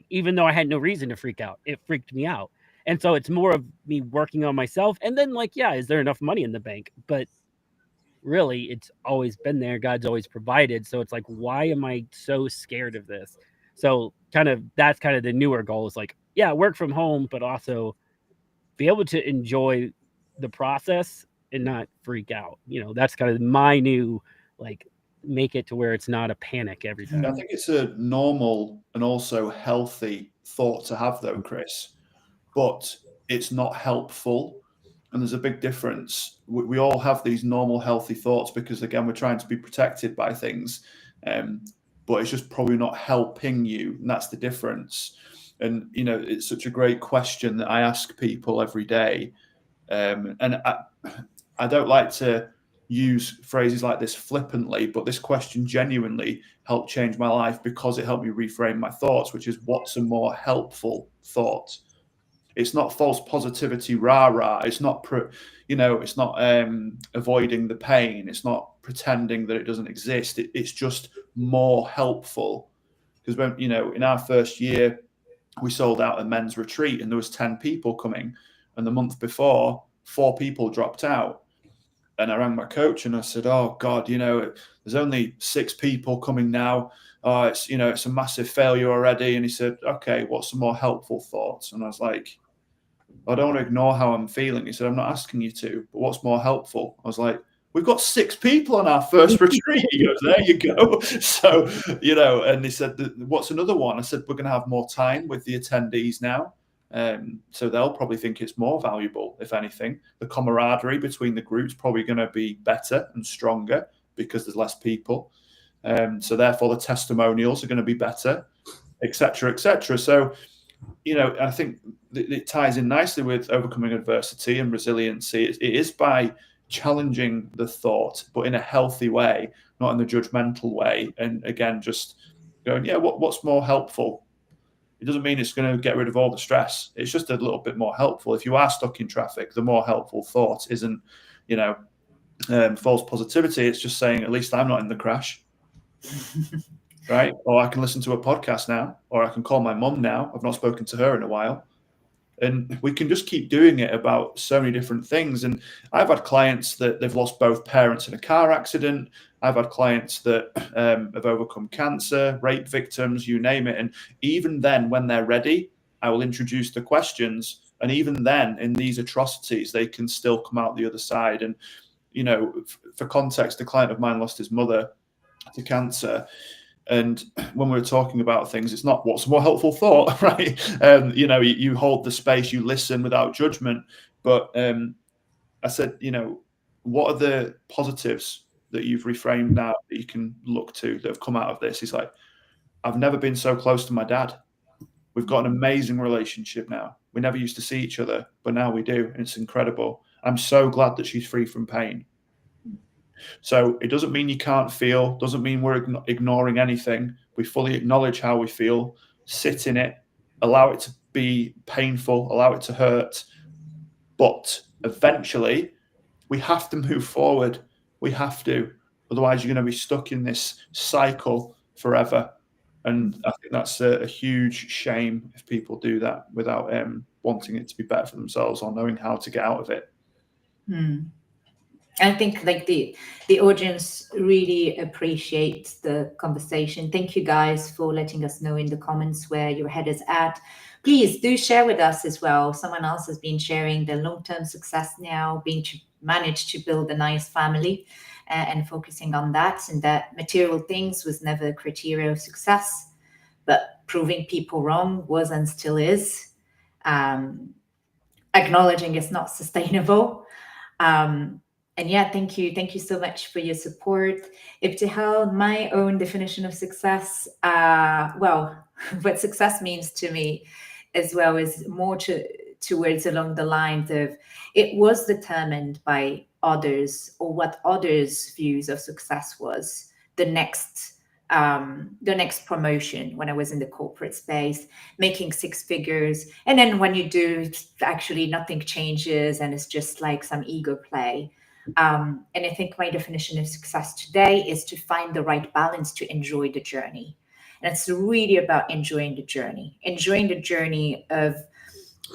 even though I had no reason to freak out. It freaked me out. And so it's more of me working on myself. And then like, yeah, is there enough money in the bank? But really, it's always been there. God's always provided. So it's like, why am I so scared of this? So that's kind of the newer goal, is like, yeah, work from home, but also be able to enjoy the process and not freak out. That's kind of my new, like, make it to where it's not a panic every time. I think it's a normal and also healthy thought to have, though, Chris, but it's not helpful And there's a big difference. We all have these normal, healthy thoughts because, again, we're trying to be protected by things. But it's just probably not helping you. And that's the difference. And, you know, it's such a great question that I ask people every day. And I don't like to use phrases like this flippantly, but this question genuinely helped change my life because it helped me reframe my thoughts, which is, what's a more helpful thought? It's not false positivity, rah. It's not, it's not avoiding the pain. It's not pretending that it doesn't exist. It's just more helpful. Because when, you know, in our first year, we sold out a men's retreat and there was 10 people coming. And the month before, 4 people dropped out. And I rang my coach and I said, oh God, you know, there's only 6 people coming now. Oh, it's, you know, it's a massive failure already. And he said, okay, what's some more helpful thoughts? And I was like, I don't want to ignore how I'm feeling. He said, I'm not asking you to, but what's more helpful? I was like, we've got 6 people on our first retreat. He goes, there you go. So, you know, and he said, what's another one? I said, we're going to have more time with the attendees now. So they'll probably think it's more valuable, if anything. The camaraderie between the groups probably going to be better and stronger because there's less people. So therefore the testimonials are going to be better, et cetera, et cetera. So, you know, I think it ties in nicely with overcoming adversity and resiliency. It is by challenging the thought, but in a healthy way, not in the judgmental way. And again, just going, yeah, what's more helpful? It doesn't mean it's going to get rid of all the stress. It's just a little bit more helpful. If you are stuck in traffic, the more helpful thought isn't, you know, false positivity. It's just saying, at least I'm not in the crash. Right? Or I can listen to a podcast now, or I can call my mum now. I've not spoken to her in a while. And we can just keep doing it about so many different things. And I've had clients that they've lost both parents in a car accident. I've had clients that have overcome cancer, rape victims, you name it. And even then, when they're ready, I will introduce the questions. And even then, in these atrocities, they can still come out the other side. And, you know, for context, a client of mine lost his mother to cancer. And when we were talking about things, it's not what's a more helpful thought, right? You know, you hold the space, you listen without judgment. But I said, you know, what are the positives that you've reframed now that you can look to that have come out of this? He's like, I've never been so close to my dad. We've got an amazing relationship now. We never used to see each other, but now we do. And it's incredible. I'm so glad that she's free from pain. So it doesn't mean you can't feel, doesn't mean we're ignoring anything. We fully acknowledge how we feel, sit in it, allow it to be painful, allow it to hurt. But eventually we have to move forward. We have to. Otherwise you're going to be stuck in this cycle forever. And I think that's a huge shame if people do that without wanting it to be better for themselves or knowing how to get out of it. I think like the audience really appreciates the conversation. Thank you guys for letting us know in the comments where your head is at. Please do share with us as well. Someone else has been sharing their long-term success now, managed to build a nice family and focusing on that, and that material things was never a criteria of success, but proving people wrong was and still is. Acknowledging it's not sustainable. And yeah, thank you so much for your support. Ibtihal, my own definition of success, well, what success means to me as well is more towards along the lines of it was determined by others or what others' views of success was. The next promotion when I was in the corporate space, making 6 figures. And then when you do, actually nothing changes and it's just like some ego play. And I think my definition of success today is to find the right balance to enjoy the journey. And it's really about enjoying the journey of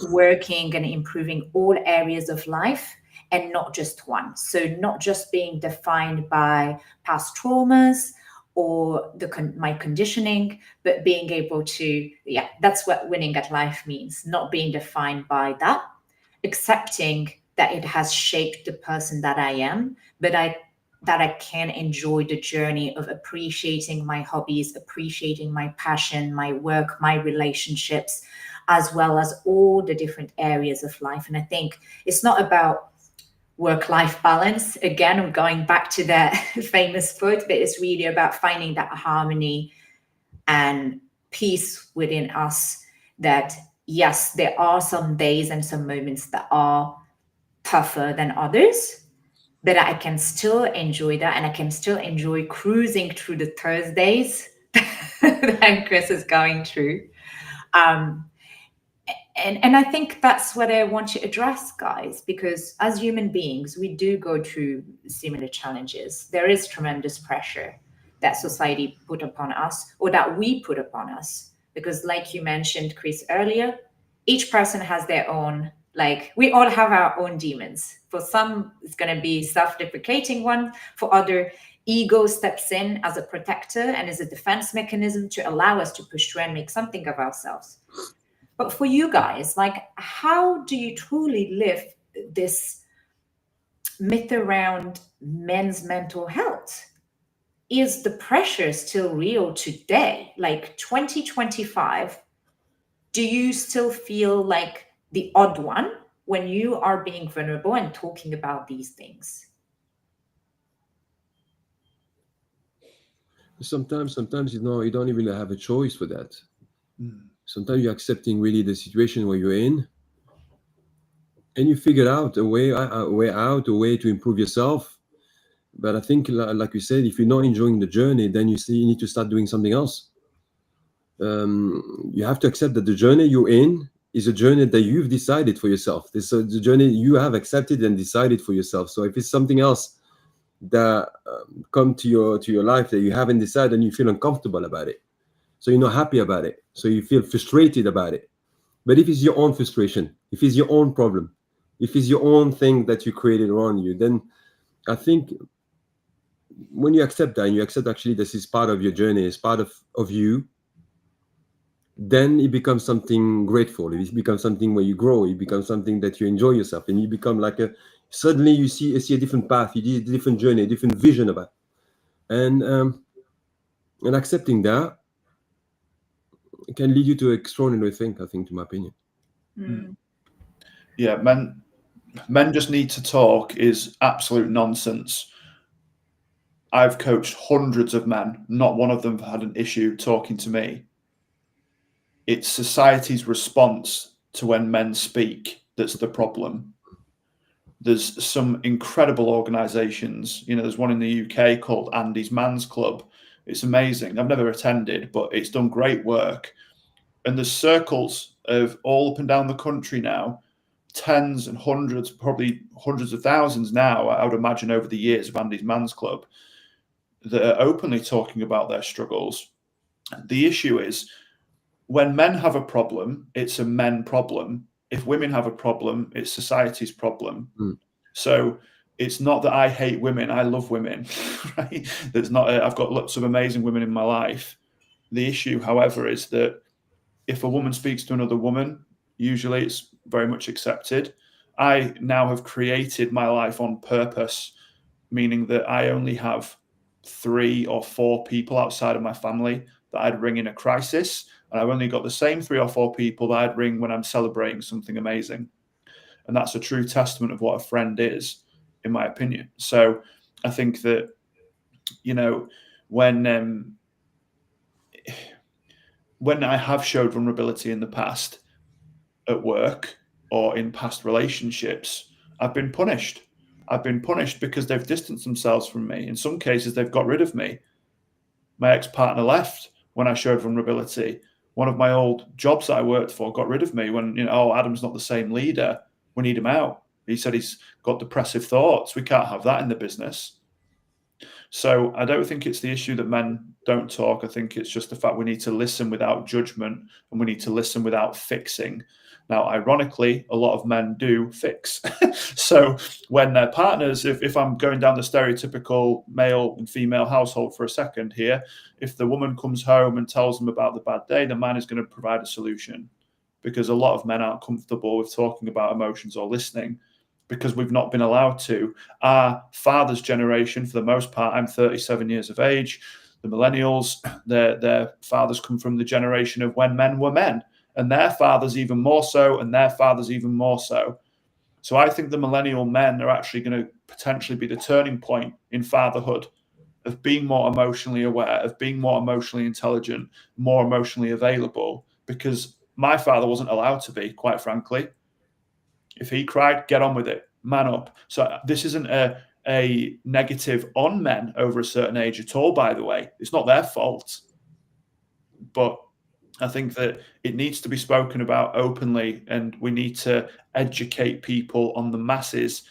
working and improving all areas of life and not just one. So not just being defined by past traumas or my conditioning, but being able to, that's what winning at life means. Not being defined by that, accepting that it has shaped the person that I am, but that I can enjoy the journey of appreciating my hobbies, appreciating my passion, my work, my relationships, as well as all the different areas of life. And I think it's not about work-life balance. Again, I'm going back to that famous quote, but it's really about finding that harmony and peace within us, that yes, there are some days and some moments that are tougher than others, but I can still enjoy that, and I can still enjoy cruising through the Thursdays that Chris is going through. And I think that's what I want to address, guys, because as human beings, we do go through similar challenges. There is tremendous pressure that society put upon us, or that we put upon us, because like you mentioned, Chris, earlier, each person has their own, like, we all have our own demons. For some, it's going to be self-deprecating one. For other, ego steps in as a protector and as a defense mechanism to allow us to push through and make something of ourselves. But for you guys, like, how do you truly live this myth around men's mental health? Is the pressure still real today? Like 2025, do you still feel like the odd one when you are being vulnerable and talking about these things? Sometimes you know, you don't even have a choice for that. Sometimes you're accepting really the situation where you're in, and you figure out a way out, a way to improve yourself. But I think, like you said, if you're not enjoying the journey, then you need to start doing something else. You have to accept that the journey you're in is a journey that you've decided for yourself. This is the journey you have accepted and decided for yourself. So if it's something else that come to your life that you haven't decided, and you feel uncomfortable about it, so you're not happy about it, so you feel frustrated about it. But if it's your own frustration, if it's your own problem, if it's your own thing that you created around you, then I think when you accept that, and you accept actually this is part of your journey, it's part of you, then it becomes something grateful. It becomes something where you grow. It becomes something that you enjoy yourself, and you become like suddenly you see a different path, you see a different journey, a different vision about it. And accepting that can lead you to extraordinary things, I think, to my opinion. Yeah, men just need to talk is absolute nonsense. I've coached hundreds of men. Not one of them have had an issue talking to me. It's society's response to when men speak that's the problem. There's some incredible organizations. You know, there's one in the UK called Andy's Man's Club. It's amazing. I've never attended, but it's done great work. And there's circles of all up and down the country now, tens and hundreds, probably hundreds of thousands now, I would imagine, over the years of Andy's Man's Club, that are openly talking about their struggles. The issue is, when men have a problem, it's a men problem. If women have a problem, it's society's problem. So it's not that I hate women, I love women, right? There's not, I've got lots of amazing women in my life. The issue, however, is that if a woman speaks to another woman, usually it's very much accepted. I now have created my life on purpose, meaning that I only have 3 or 4 people outside of my family that I'd ring in a crisis. And I've only got the same 3 or 4 people that I'd ring when I'm celebrating something amazing. And that's a true testament of what a friend is, in my opinion. So I think that, you know, when I have showed vulnerability in the past at work or in past relationships, I've been punished. I've been punished because they've distanced themselves from me. In some cases, they've got rid of me. My ex-partner left when I showed vulnerability. One of my old jobs that I worked for got rid of me when, you know, oh, Adam's not the same leader. We need him out. He said he's got depressive thoughts. We can't have that in the business. So I don't think it's the issue that men don't talk. I think it's just the fact we need to listen without judgment, and we need to listen without fixing. Now, ironically, a lot of men do fix. So when their partners, if I'm going down the stereotypical male and female household for a second here, if the woman comes home and tells them about the bad day, the man is going to provide a solution, because a lot of men aren't comfortable with talking about emotions or listening, because we've not been allowed to. Our father's generation, for the most part, I'm 37 years of age, the millennials, their fathers come from the generation of when men were men, and their fathers even more so, and their fathers even more so. So I think the millennial men are actually going to potentially be the turning point in fatherhood, of being more emotionally aware, of being more emotionally intelligent, more emotionally available, because my father wasn't allowed to be, quite frankly. If he cried, get on with it, man up. So this isn't a negative on men over a certain age at all, by the way. It's not their fault. But I think that it needs to be spoken about openly, and we need to educate people on the masses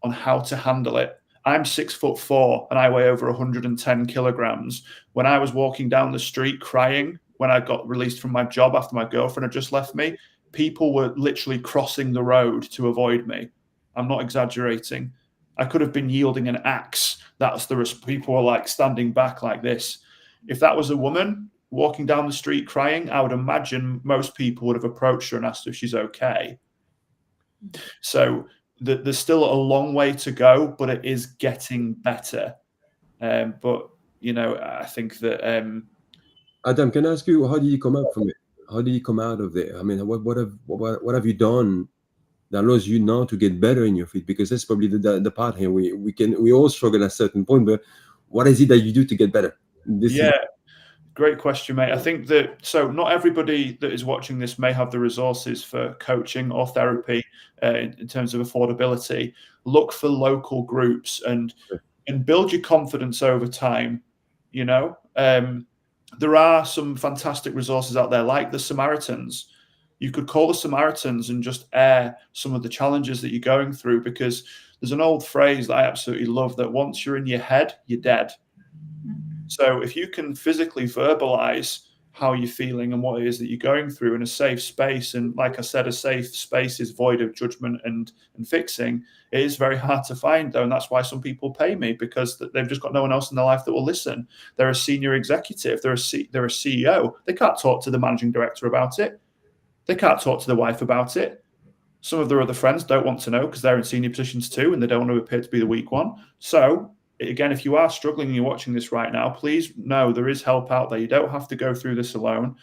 on how to handle it. I'm 6'4" and I weigh over 110 kilograms. When I was walking down the street crying when I got released from my job after my girlfriend had just left me, people were literally crossing the road to avoid me. I'm not exaggerating. I could have been yielding an axe. That's the risk. People were like standing back like this. If that was a woman walking down the street crying, I would imagine most people would have approached her and asked if she's okay. So there's still a long way to go, but it is getting better. But you know, I think that Adam, can I ask you, how did you come up from it? How did you come out of there? I mean, what have you done that allows you now to get better in your feet? Because that's probably the part here. We all struggle at a certain point, but what is it that you do to get better? Great question, mate. I think that, so not everybody that is watching this may have the resources for coaching or therapy in terms of affordability. Look for local groups and build your confidence over time. You know, there are some fantastic resources out there, like the Samaritans. You could call the Samaritans and just air some of the challenges that you're going through, because there's an old phrase that I absolutely love, that once you're in your head, you're dead. So if you can physically verbalize how you're feeling and what it is that you're going through in a safe space, and like I said, a safe space is void of judgment and fixing, it is very hard to find, though, and that's why some people pay me, because they've just got no one else in their life that will listen. They're a senior executive, they're a CEO. They can't talk to the managing director about it. They can't talk to the wife about it. Some of their other friends don't want to know because they're in senior positions too, and they don't want to appear to be the weak one. So again, if you are struggling and you're watching this right now, please know there is help out there. You don't have to go through this alone.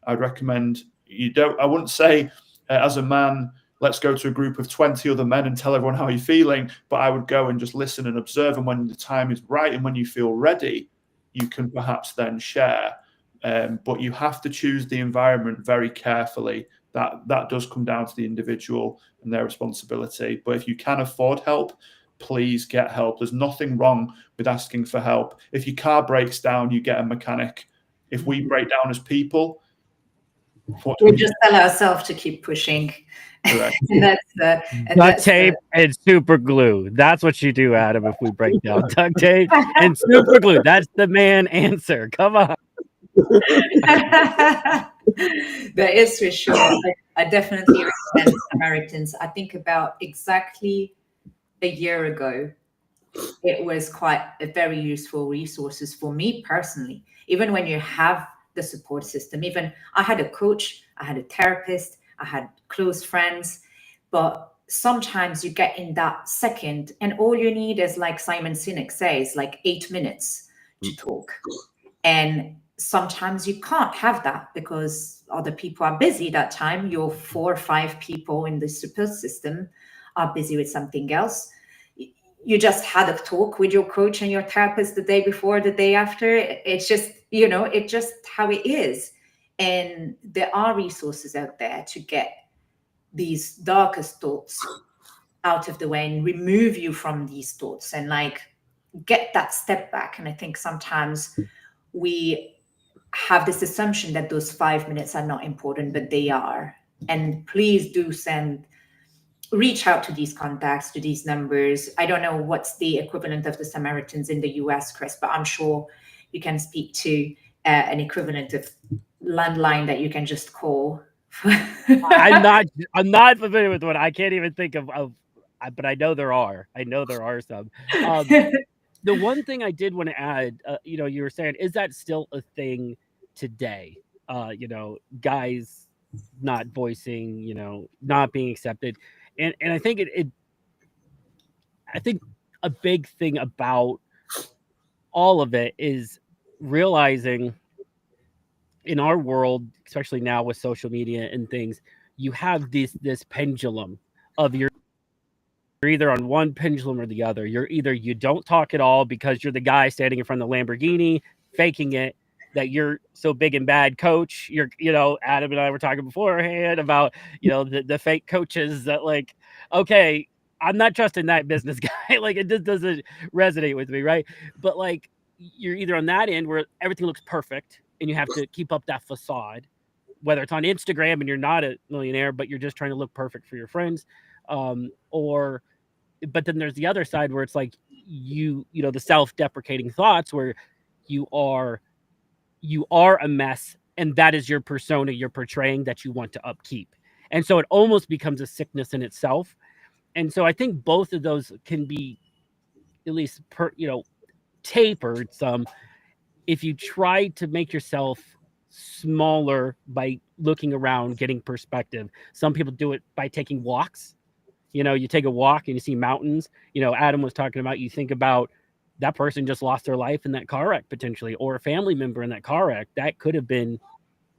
I'd recommend I wouldn't say as a man, let's go to a group of 20 other men and tell everyone how you're feeling, but I would go and just listen and observe. And when the time is right and when you feel ready, you can perhaps then share. But you have to choose the environment very carefully. That does come down to the individual and their responsibility. But if you can afford help, please get help. There's nothing wrong with asking for help. If your car breaks down, you get a mechanic. If we break down as people, we just tell ourselves to keep pushing. Correct. Duct tape and super glue. That's what you do, Adam, if we break down. Duct tape and super glue. That's the man answer. Come on. That is for sure. I definitely recommend Samaritans. I think about exactly a year ago, it was quite a very useful resources for me personally. Even when you have the support system, even I had a coach, I had a therapist, I had close friends, but sometimes you get in that second and all you need is, like Simon Sinek says, like 8 minutes to talk. And sometimes you can't have that because other people are busy that time. Your 4 or 5 people in the support system are busy with something else. You just had a talk with your coach and your therapist the day before, the day after. It's just, it's just how it is. And there are resources out there to get these darkest thoughts out of the way and remove you from these thoughts and like get that step back. And I think sometimes we have this assumption that those 5 minutes are not important, but they are. And please do reach out to these contacts, to these numbers. I don't know what's the equivalent of the Samaritans in the US, Chris, but I'm sure you can speak to an equivalent of landline that you can just call. I'm not familiar with one. I can't even think of, but I know there are. I know there are some. The one thing I did want to add, you were saying, is that still a thing today? Guys not voicing, not being accepted. And I think I think a big thing about all of it is realizing in our world, especially now with social media and things, you have this pendulum of your either on one pendulum or the other. You're either you don't talk at all because you're the guy standing in front of the Lamborghini faking it, that you're so big and bad coach. You're, Adam and I were talking beforehand about, the fake coaches that like, okay, I'm not trusting that business guy. Like, it just doesn't resonate with me, right? But like, you're either on that end where everything looks perfect and you have to keep up that facade, whether it's on Instagram and you're not a millionaire, but you're just trying to look perfect for your friends. But then there's the other side where it's like the self-deprecating thoughts where you are a mess, and that is your persona you're portraying that you want to upkeep. And so it almost becomes a sickness in itself. And so I think both of those can be at least tapered some if you try to make yourself smaller by looking around, getting perspective. Some people do it by taking walks. You take a walk and you see mountains. Adam was talking about, you think about that person just lost their life in that car wreck potentially, or a family member in that car wreck. That could have been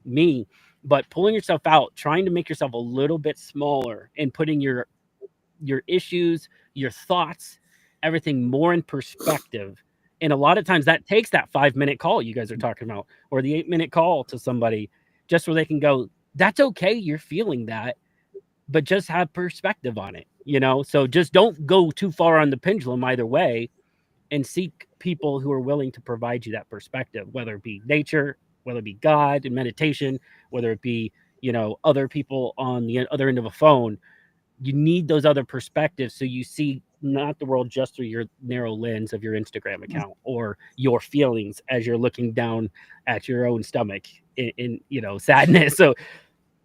me. But pulling yourself out, trying to make yourself a little bit smaller and putting your issues, your thoughts, everything more in perspective. And a lot of times that takes that 5-minute call you guys are talking about, or the 8-minute call to somebody, just where they can go, that's okay, you're feeling that, but just have perspective on it, So just don't go too far on the pendulum either way, and seek people who are willing to provide you that perspective, whether it be nature, whether it be God and meditation, whether it be, other people on the other end of a phone. You need those other perspectives so you see not the world just through your narrow lens of your Instagram account or your feelings as you're looking down at your own stomach in sadness. So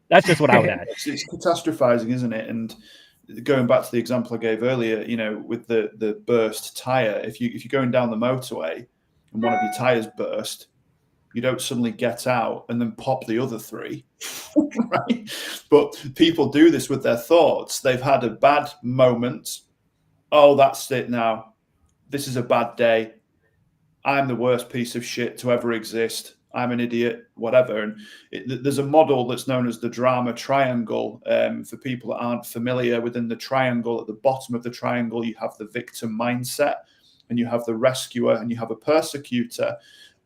that's just what I would add. It's catastrophizing, isn't it? And going back to the example I gave earlier, with the burst tire, if you're going down the motorway and one of your tires burst, you don't suddenly get out and then pop the other 3, right? But people do this with their thoughts. They've had a bad moment. Oh, that's it now. This is a bad day. I'm the worst piece of shit to ever exist. I'm an idiot, whatever. And there's a model that's known as the drama triangle. For people that aren't familiar, within the triangle, at the bottom of the triangle, you have the victim mindset, and you have the rescuer, and you have a persecutor.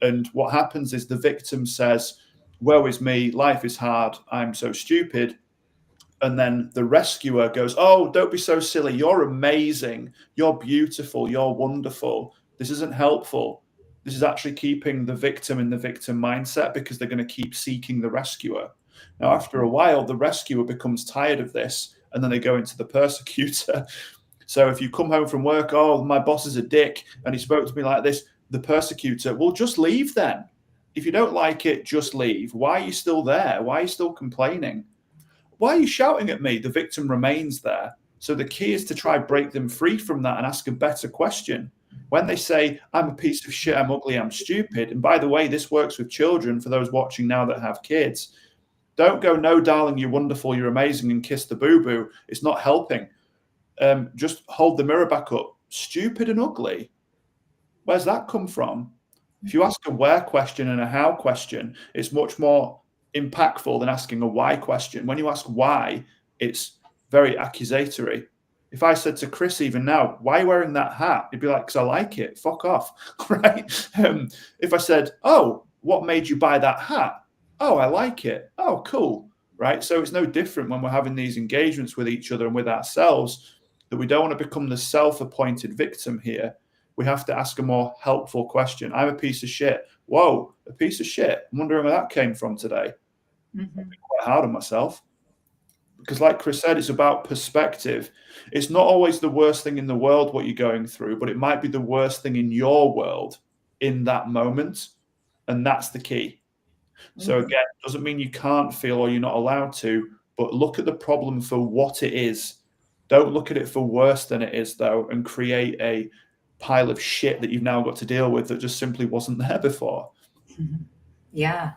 And what happens is the victim says, woe is me, life is hard, I'm so stupid. And then the rescuer goes, oh, don't be so silly, you're amazing, you're beautiful, you're wonderful. This isn't helpful. This is actually keeping the victim in the victim mindset, because they're going to keep seeking the rescuer. Now, after a while, the rescuer becomes tired of this, and then they go into the persecutor. So if you come home from work, oh, my boss is a dick, and he spoke to me like this, the persecutor, well, just leave then. If you don't like it, just leave. Why are you still there? Why are you still complaining? Why are you shouting at me? The victim remains there. So the key is to try break them free from that and ask a better question. When they say, I'm a piece of shit, I'm ugly, I'm stupid, and by the way, this works with children, for those watching now that have kids, don't go, no, darling, you're wonderful, you're amazing, and kiss the boo-boo. It's not helping. Just hold the mirror back up. Stupid and ugly. Where's that come from? If you ask a where question and a how question, it's much more impactful than asking a why question. When you ask why, it's very accusatory. If I said to Chris even now, why are you wearing that hat? He'd be like, because I like it. Fuck off, right? If I said, oh, what made you buy that hat? Oh, I like it. Oh, cool, right? So it's no different when we're having these engagements with each other and with ourselves, that we don't want to become the self-appointed victim here. We have to ask a more helpful question. I'm a piece of shit. Whoa, a piece of shit. I'm wondering where that came from today. Mm-hmm. I'm quite hard on myself. Because like Chris said, it's about perspective. It's not always the worst thing in the world what you're going through, but it might be the worst thing in your world in that moment. And that's the key. So again, it doesn't mean you can't feel or you're not allowed to, but look at the problem for what it is. Don't look at it for worse than it is, though, and create a pile of shit that you've now got to deal with that just simply wasn't there before. Yeah.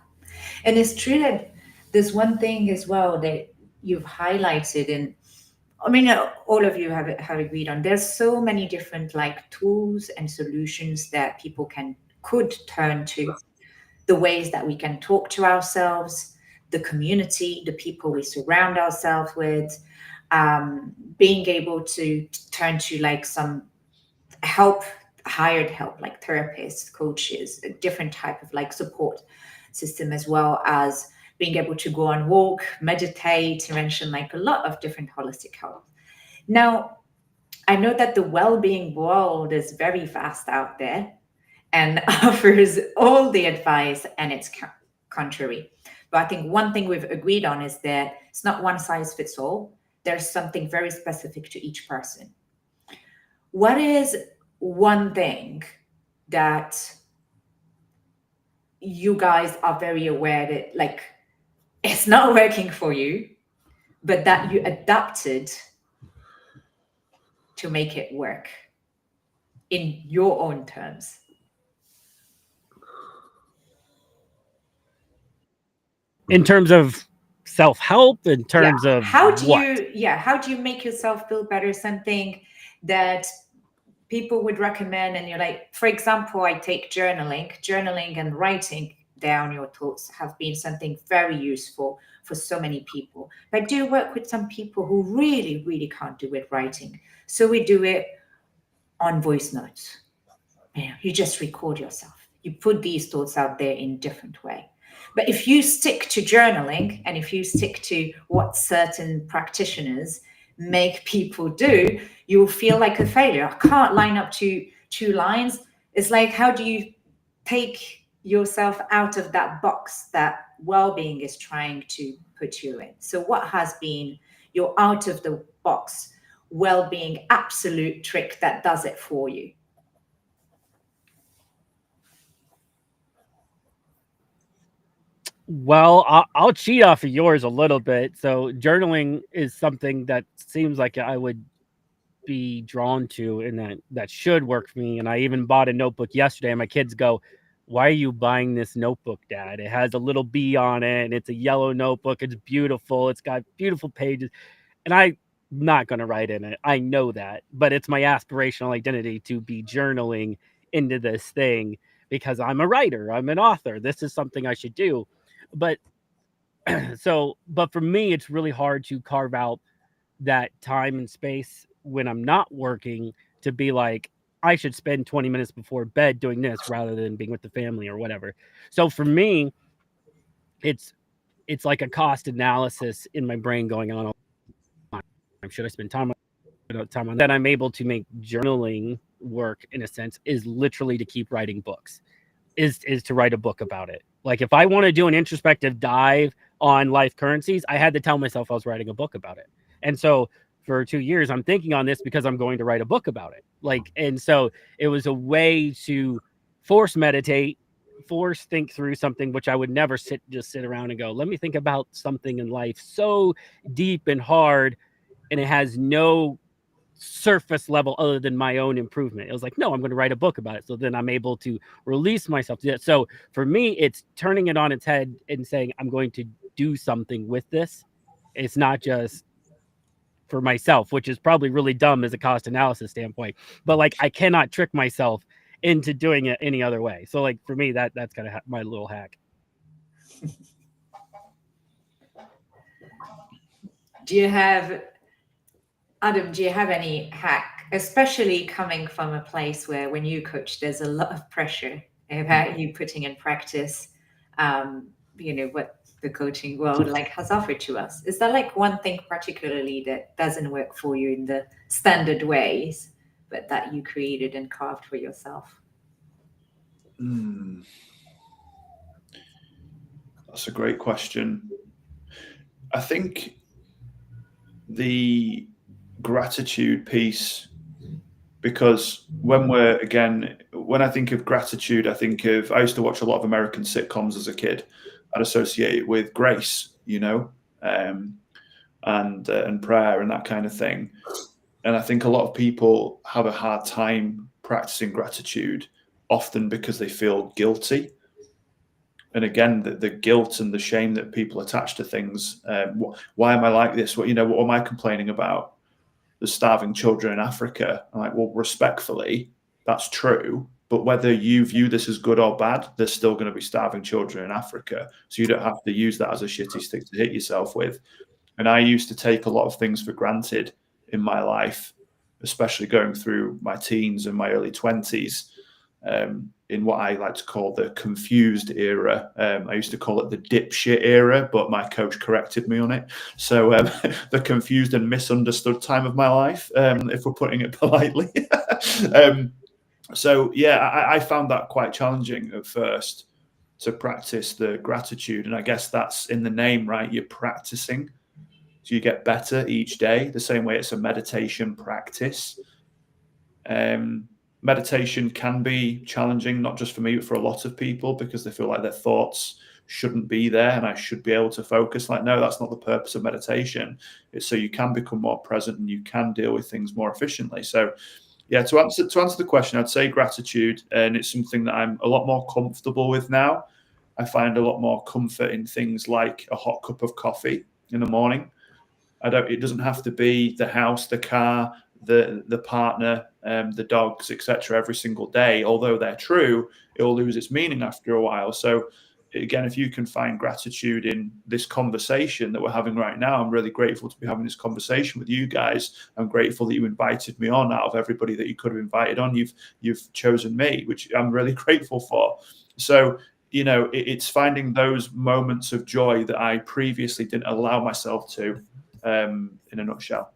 And it's true that there's one thing as well that you've highlighted, and I mean, all of you have agreed on. There's so many different tools and solutions that people could turn to. The ways that we can talk to ourselves, the community, the people we surround ourselves with, being able to turn to like some help, hired help, like therapists, coaches, a different type of like support system, as well as being able to go on walk, meditate. You mentioned like a lot of different holistic help. Now, I know that the well-being world is very fast out there and offers all the advice, and it's contrary. But I think one thing we've agreed on is that it's not one size fits all. There's something very specific to each person. What is one thing that you guys are very aware that like it's not working for you, but that you adapted to make it work in your own terms? In terms of self-help, in terms of how do what? you make yourself feel better? Something that people would recommend, and you're like, for example, I take journaling and writing down your thoughts have been something very useful for so many people. But I do work with some people who really can't do it writing, so we do it on voice notes. You just record yourself, you put these thoughts out there in different way. But if you stick to journaling, and if you stick to what certain practitioners make people do, you'll feel like a failure. I can't line up two lines. It's like, how do you take yourself out of that box that well-being is trying to put you in? So what has been your out of the box well-being absolute trick that does it for you? Well, I'll cheat off of yours a little bit. So journaling is something that seems like I would be drawn to, and that should work for me. And I even bought a notebook yesterday, and my kids go, "Why are you buying this notebook, Dad? It has a little bee on it, and it's a yellow notebook. It's beautiful. It's got beautiful pages." And I'm not going to write in it. I know that, but it's my aspirational identity to be journaling into this thing because I'm a writer. I'm an author. This is something I should do. But but for me, it's really hard to carve out that time and space when I'm not working to be like, I should spend 20 minutes before bed doing this rather than being with the family or whatever. So for me, it's like a cost analysis in my brain going on all the time. Should I spend time on that? I'm able to make journaling work, in a sense, is literally to keep writing books, is to write a book about it. Like if I want to do an introspective dive on life currencies, I had to tell myself I was writing a book about it. And so for 2 years, I'm thinking on this because I'm going to write a book about it. Like, and so it was a way to force meditate, force think through something, which I would never sit around and go, let me think about something in life so deep and hard, and it has no surface level other than my own improvement. It was like, no, I'm going to write a book about it. So then I'm able to release myself to that. So for me, it's turning it on its head and saying, I'm going to do something with this. It's not just for myself, which is probably really dumb as a cost analysis standpoint, but like I cannot trick myself into doing it any other way. So like for me, that's kind of my little hack. Adam, do you have any hack, especially coming from a place where when you coach, there's a lot of pressure about you putting in practice, what the coaching world like has offered to us? Is there like one thing particularly that doesn't work for you in the standard ways, but that you created and carved for yourself? That's a great question. I think the gratitude piece, because when I think of gratitude, I used to watch a lot of American sitcoms as a kid. I'd associate it with grace, and prayer and that kind of thing. And I think a lot of people have a hard time practicing gratitude, often because they feel guilty. And again, the guilt and the shame that people attach to things. Why am I like this? What am I complaining about? The starving children in Africa. I'm like, well, respectfully, that's true. But whether you view this as good or bad, there's still going to be starving children in Africa. So you don't have to use that as a shitty stick to hit yourself with. And I used to take a lot of things for granted in my life, especially going through my teens and my early 20s, in what I like to call the confused era. I used to call it the dipshit era, but my coach corrected me on it. So the confused and misunderstood time of my life, if we're putting it politely. So yeah, I found that quite challenging at first to practice the gratitude. And I guess that's in the name, right? You're practicing. So you get better each day, the same way it's a meditation practice. Meditation can be challenging, not just for me, but for a lot of people, because they feel like their thoughts shouldn't be there and I should be able to focus. Like, no, that's not the purpose of meditation. It's so you can become more present and you can deal with things more efficiently. So yeah, to answer the question, I'd say gratitude, and it's something that I'm a lot more comfortable with now. I find a lot more comfort in things like a hot cup of coffee in the morning. It doesn't have to be the house, the car, the partner, the dogs, etc. every single day. Although they're true, it will lose its meaning after a while. So again, if you can find gratitude in this conversation that we're having right now, I'm really grateful to be having this conversation with you guys. I'm grateful that you invited me on. Out of everybody that you could have invited on, you've chosen me, which I'm really grateful for. So, you know, it's finding those moments of joy that I previously didn't allow myself to, in a nutshell.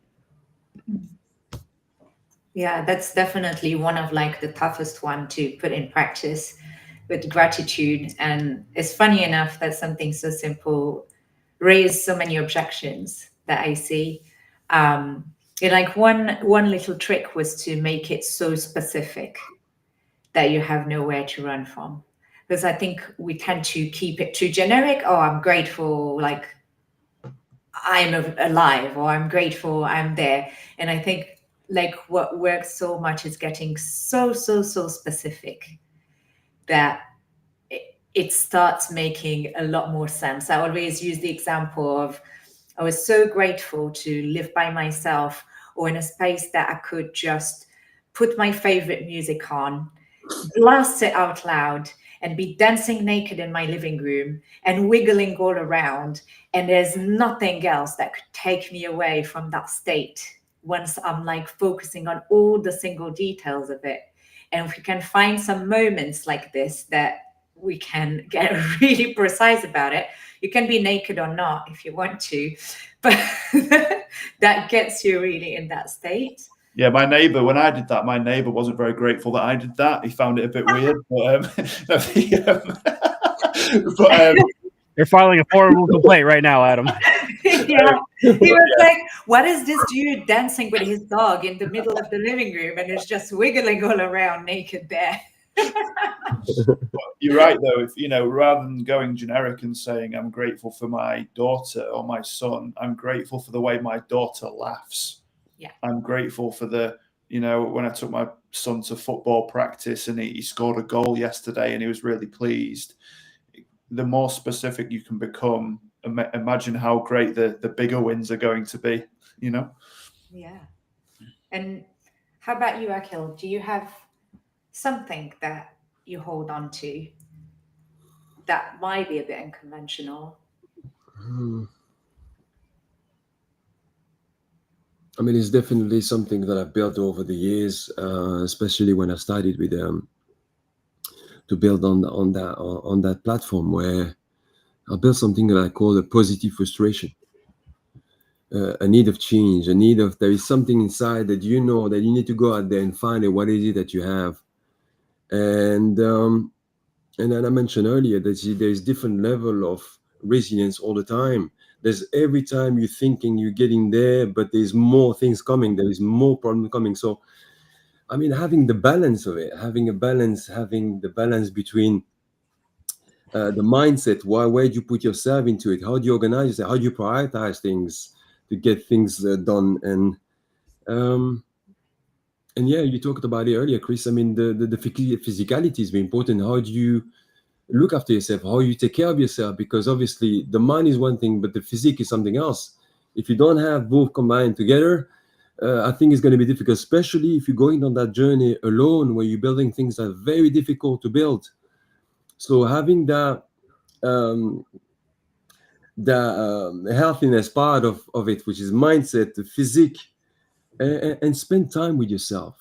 Yeah, that's definitely one of like the toughest one to put in practice with gratitude. And it's funny enough that something so simple raised so many objections that I see. Like one little trick was to make it so specific that you have nowhere to run from. Because I think we tend to keep it too generic. Oh, I'm grateful, like I'm alive, or I'm grateful I'm there. And I think like what works so much is getting so specific that it starts making a lot more sense. I always use the example of, I was so grateful to live by myself or in a space that I could just put my favorite music on, blast it out loud, and be dancing naked in my living room and wiggling all around. And there's nothing else that could take me away from that state once I'm like focusing on all the single details of it. And if we can find some moments like this that we can get really precise about it, you can be naked or not if you want to, but that gets you really in that state. Yeah, my neighbor, when I did that, my neighbor wasn't very grateful that I did that. He found it a bit weird. But, you're filing a formal complaint right now, Adam. Yeah, he was like, what is this dude dancing with his dog in the middle of the living room and is just wiggling all around naked there? You're right, though. If you know, rather than going generic and saying I'm grateful for my daughter or my son, I'm grateful for the way my daughter laughs. Yeah, I'm grateful for the, you know, when I took my son to football practice and he scored a goal yesterday and he was really pleased. The more specific you can become, imagine how great the bigger wins are going to be, you know? Yeah. And how about you, Akel? Do you have something that you hold on to that might be a bit unconventional? I mean, it's definitely something that I've built over the years, especially when I started with to build on that platform, where I built something that I call a positive frustration, a need of change, a need of, there is something inside that you know that you need to go out there and find it. What is it that you have? And then I mentioned earlier that there's different level of resilience all the time. There's every time you're thinking you're getting there, but there's more things coming. There is more problem coming. So, I mean, having the balance of it, having the balance between the mindset, where do you put yourself into it? How do you organize yourself? How do you prioritize things to get things done? And yeah, you talked about it earlier, Chris. I mean, the physicality is very important. How do you look after yourself? How you take care of yourself? Because obviously the mind is one thing, but the physique is something else. If you don't have both combined together, I think it's going to be difficult, especially if you're going on that journey alone, where you're building things that are very difficult to build. So having that the healthiness part of it, which is mindset, the physique, and spend time with yourself.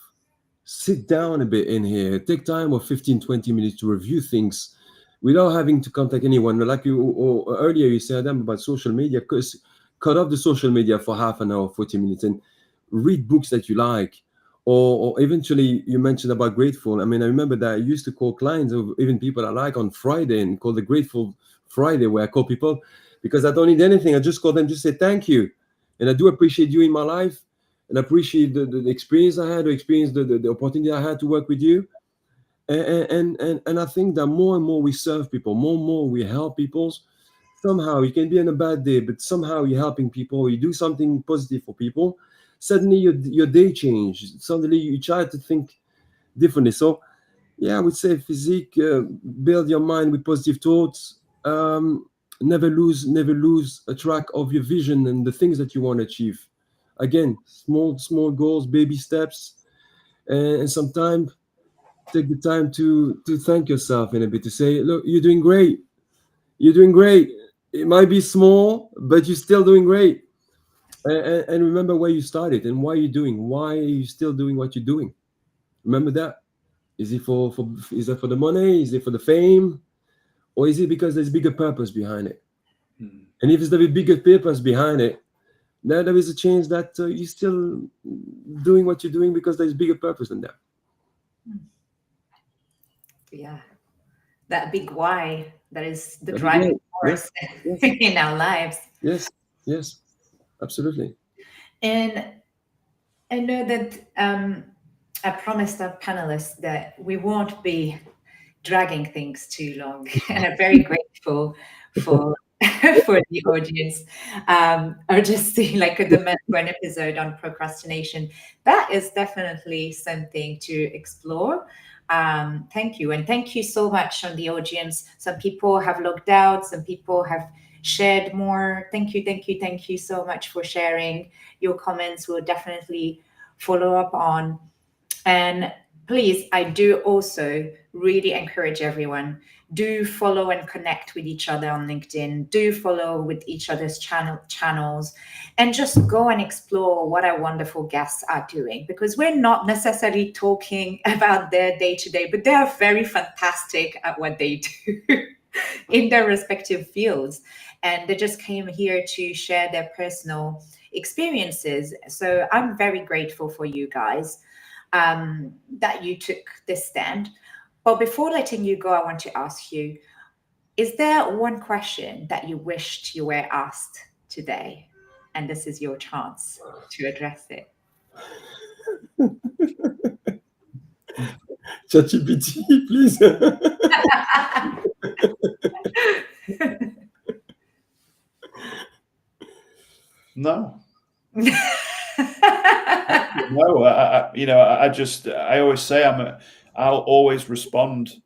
Sit down a bit in here. Take time of 15, 20 minutes to review things without having to contact anyone. Like you or earlier, you said about social media. Cut off the social media for half an hour, 40 minutes, and read books that you like. Or eventually, you mentioned about grateful. I mean, I remember that I used to call clients, or even people I like, on Friday, and call the Grateful Friday, where I call people because I don't need anything. I just call them, just say thank you, and I do appreciate you in my life, and appreciate the experience I had, the opportunity I had to work with you. And I think that more and more we serve people, more and more we help people. Somehow you can be on a bad day, but somehow you're helping people, you do something positive for people. Suddenly your day changed. Suddenly you try to think differently. So yeah, I would say physique, build your mind with positive thoughts. Never lose a track of your vision and the things that you want to achieve. Again, small goals, baby steps, and sometimes take the time to thank yourself in a bit, to say, look, you're doing great. You're doing great. It might be small, but you're still doing great. And remember where you started and why are you still doing what you're doing. Remember that. Is it is it for the money? Is it for the fame? Or is it because there's bigger purpose behind it? And if there's a bigger purpose behind it, then there is a chance that you're still doing what you're doing because there's bigger purpose than that. Yeah, that big why, that is the That'd be driving great. force Yes. in our lives. Yes, absolutely. And I know that I promised our panelists that we won't be dragging things too long, and I'm very grateful for for the audience. Or just see like the Mentor episode on procrastination. That is definitely something to explore. Thank you, and thank you so much on the audience. Some people have logged out, some people have shared more. Thank you so much for sharing. Your comments will definitely follow up on. And please, I do also really encourage everyone, do follow and connect with each other on LinkedIn, do follow with each other's channels, and just go and explore what our wonderful guests are doing, because we're not necessarily talking about their day-to-day, but they are very fantastic at what they do in their respective fields. And they just came here to share their personal experiences. So I'm very grateful for you guys. That you took this stand. But before letting you go, I want to ask you, is there one question that you wished you were asked today? And this is your chance to address it. ChatGPT, please. No. No, I always say I'll always respond.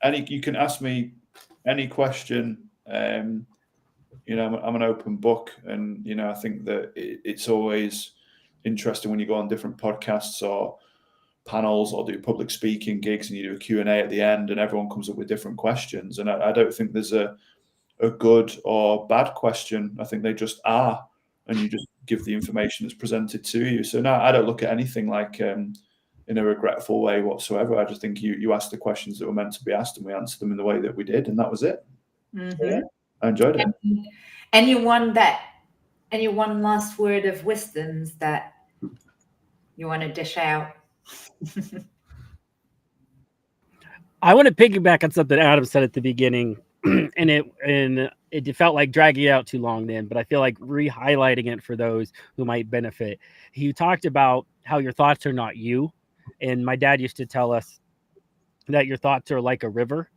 You can ask me any question. I'm an open book, and I think that it's always interesting when you go on different podcasts or panels or do public speaking gigs and you do a Q&A at the end, and everyone comes up with different questions. And I don't think there's a good or bad question. I think they just are, and you just give the information that's presented to you. So no, I don't look at anything like in a regretful way whatsoever. I just think you asked the questions that were meant to be asked, and we answered them in the way that we did, and that was it. Mm-hmm. So, yeah, I enjoyed it. Any one last word of wisdoms that you want to dish out? I want to piggyback on something Adam said at the beginning, and it felt like dragging it out too long then, but I feel like re-highlighting it for those who might benefit. He talked about how your thoughts are not you, and my dad used to tell us that your thoughts are like a river,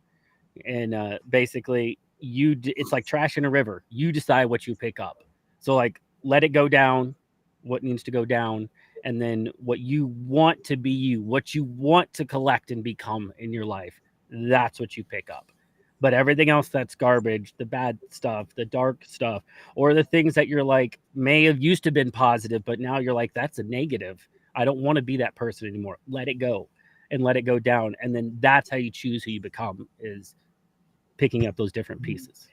and basically it's like trash in a river. You decide what you pick up. So like let it go down, what needs to go down, and then what you want to be you, what you want to collect and become in your life, that's what you pick up. But everything else that's garbage, the bad stuff, the dark stuff, or the things that you're like may have used to been positive, but now you're like, that's a negative. I don't want to be that person anymore. Let it go and let it go down. And then that's how you choose who you become, is picking up those different pieces.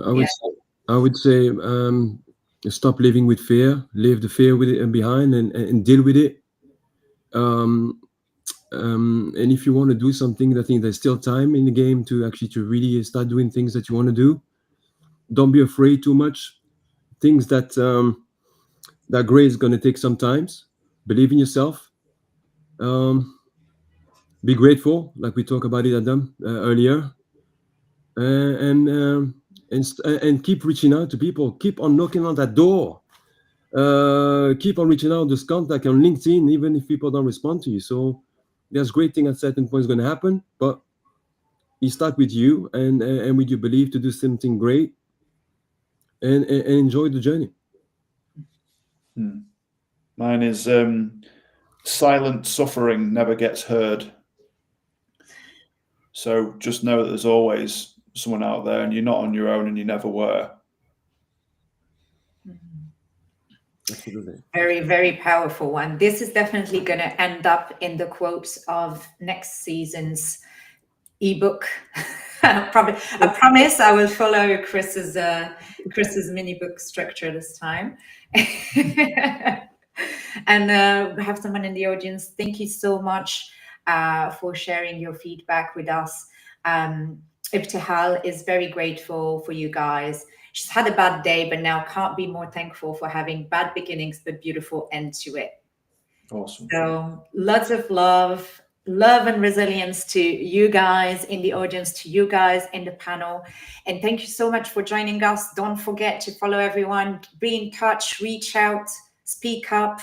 I would say stop living with fear, leave the fear with it behind, and deal with it. And if you want to do something, I think there's still time in the game to really start doing things that you want to do. Don't be afraid too much. Things that that great is going to take some time. Believe in yourself. Be grateful, like we talked about it, Adam, earlier, and keep reaching out to people. Keep on knocking on that door. Keep on reaching out, this contact on LinkedIn, even if people don't respond to you. So there's great thing at certain point is going to happen, but you start with you and with your belief to do something great and enjoy the journey. Mine is silent suffering never gets heard. So just know that there's always someone out there and you're not on your own and you never were. Absolutely. Very, very powerful one. This is definitely going to end up in the quotes of next season's ebook. I promise I will follow Chris's mini book structure this time. And we have someone in the audience. Thank you so much for sharing your feedback with us. Ibtihal is very grateful for you guys. She's had a bad day, but now can't be more thankful for having bad beginnings, but beautiful end to it. Awesome. So lots of love and resilience to you guys in the audience, to you guys in the panel. And thank you so much for joining us. Don't forget to follow everyone, be in touch, reach out, speak up.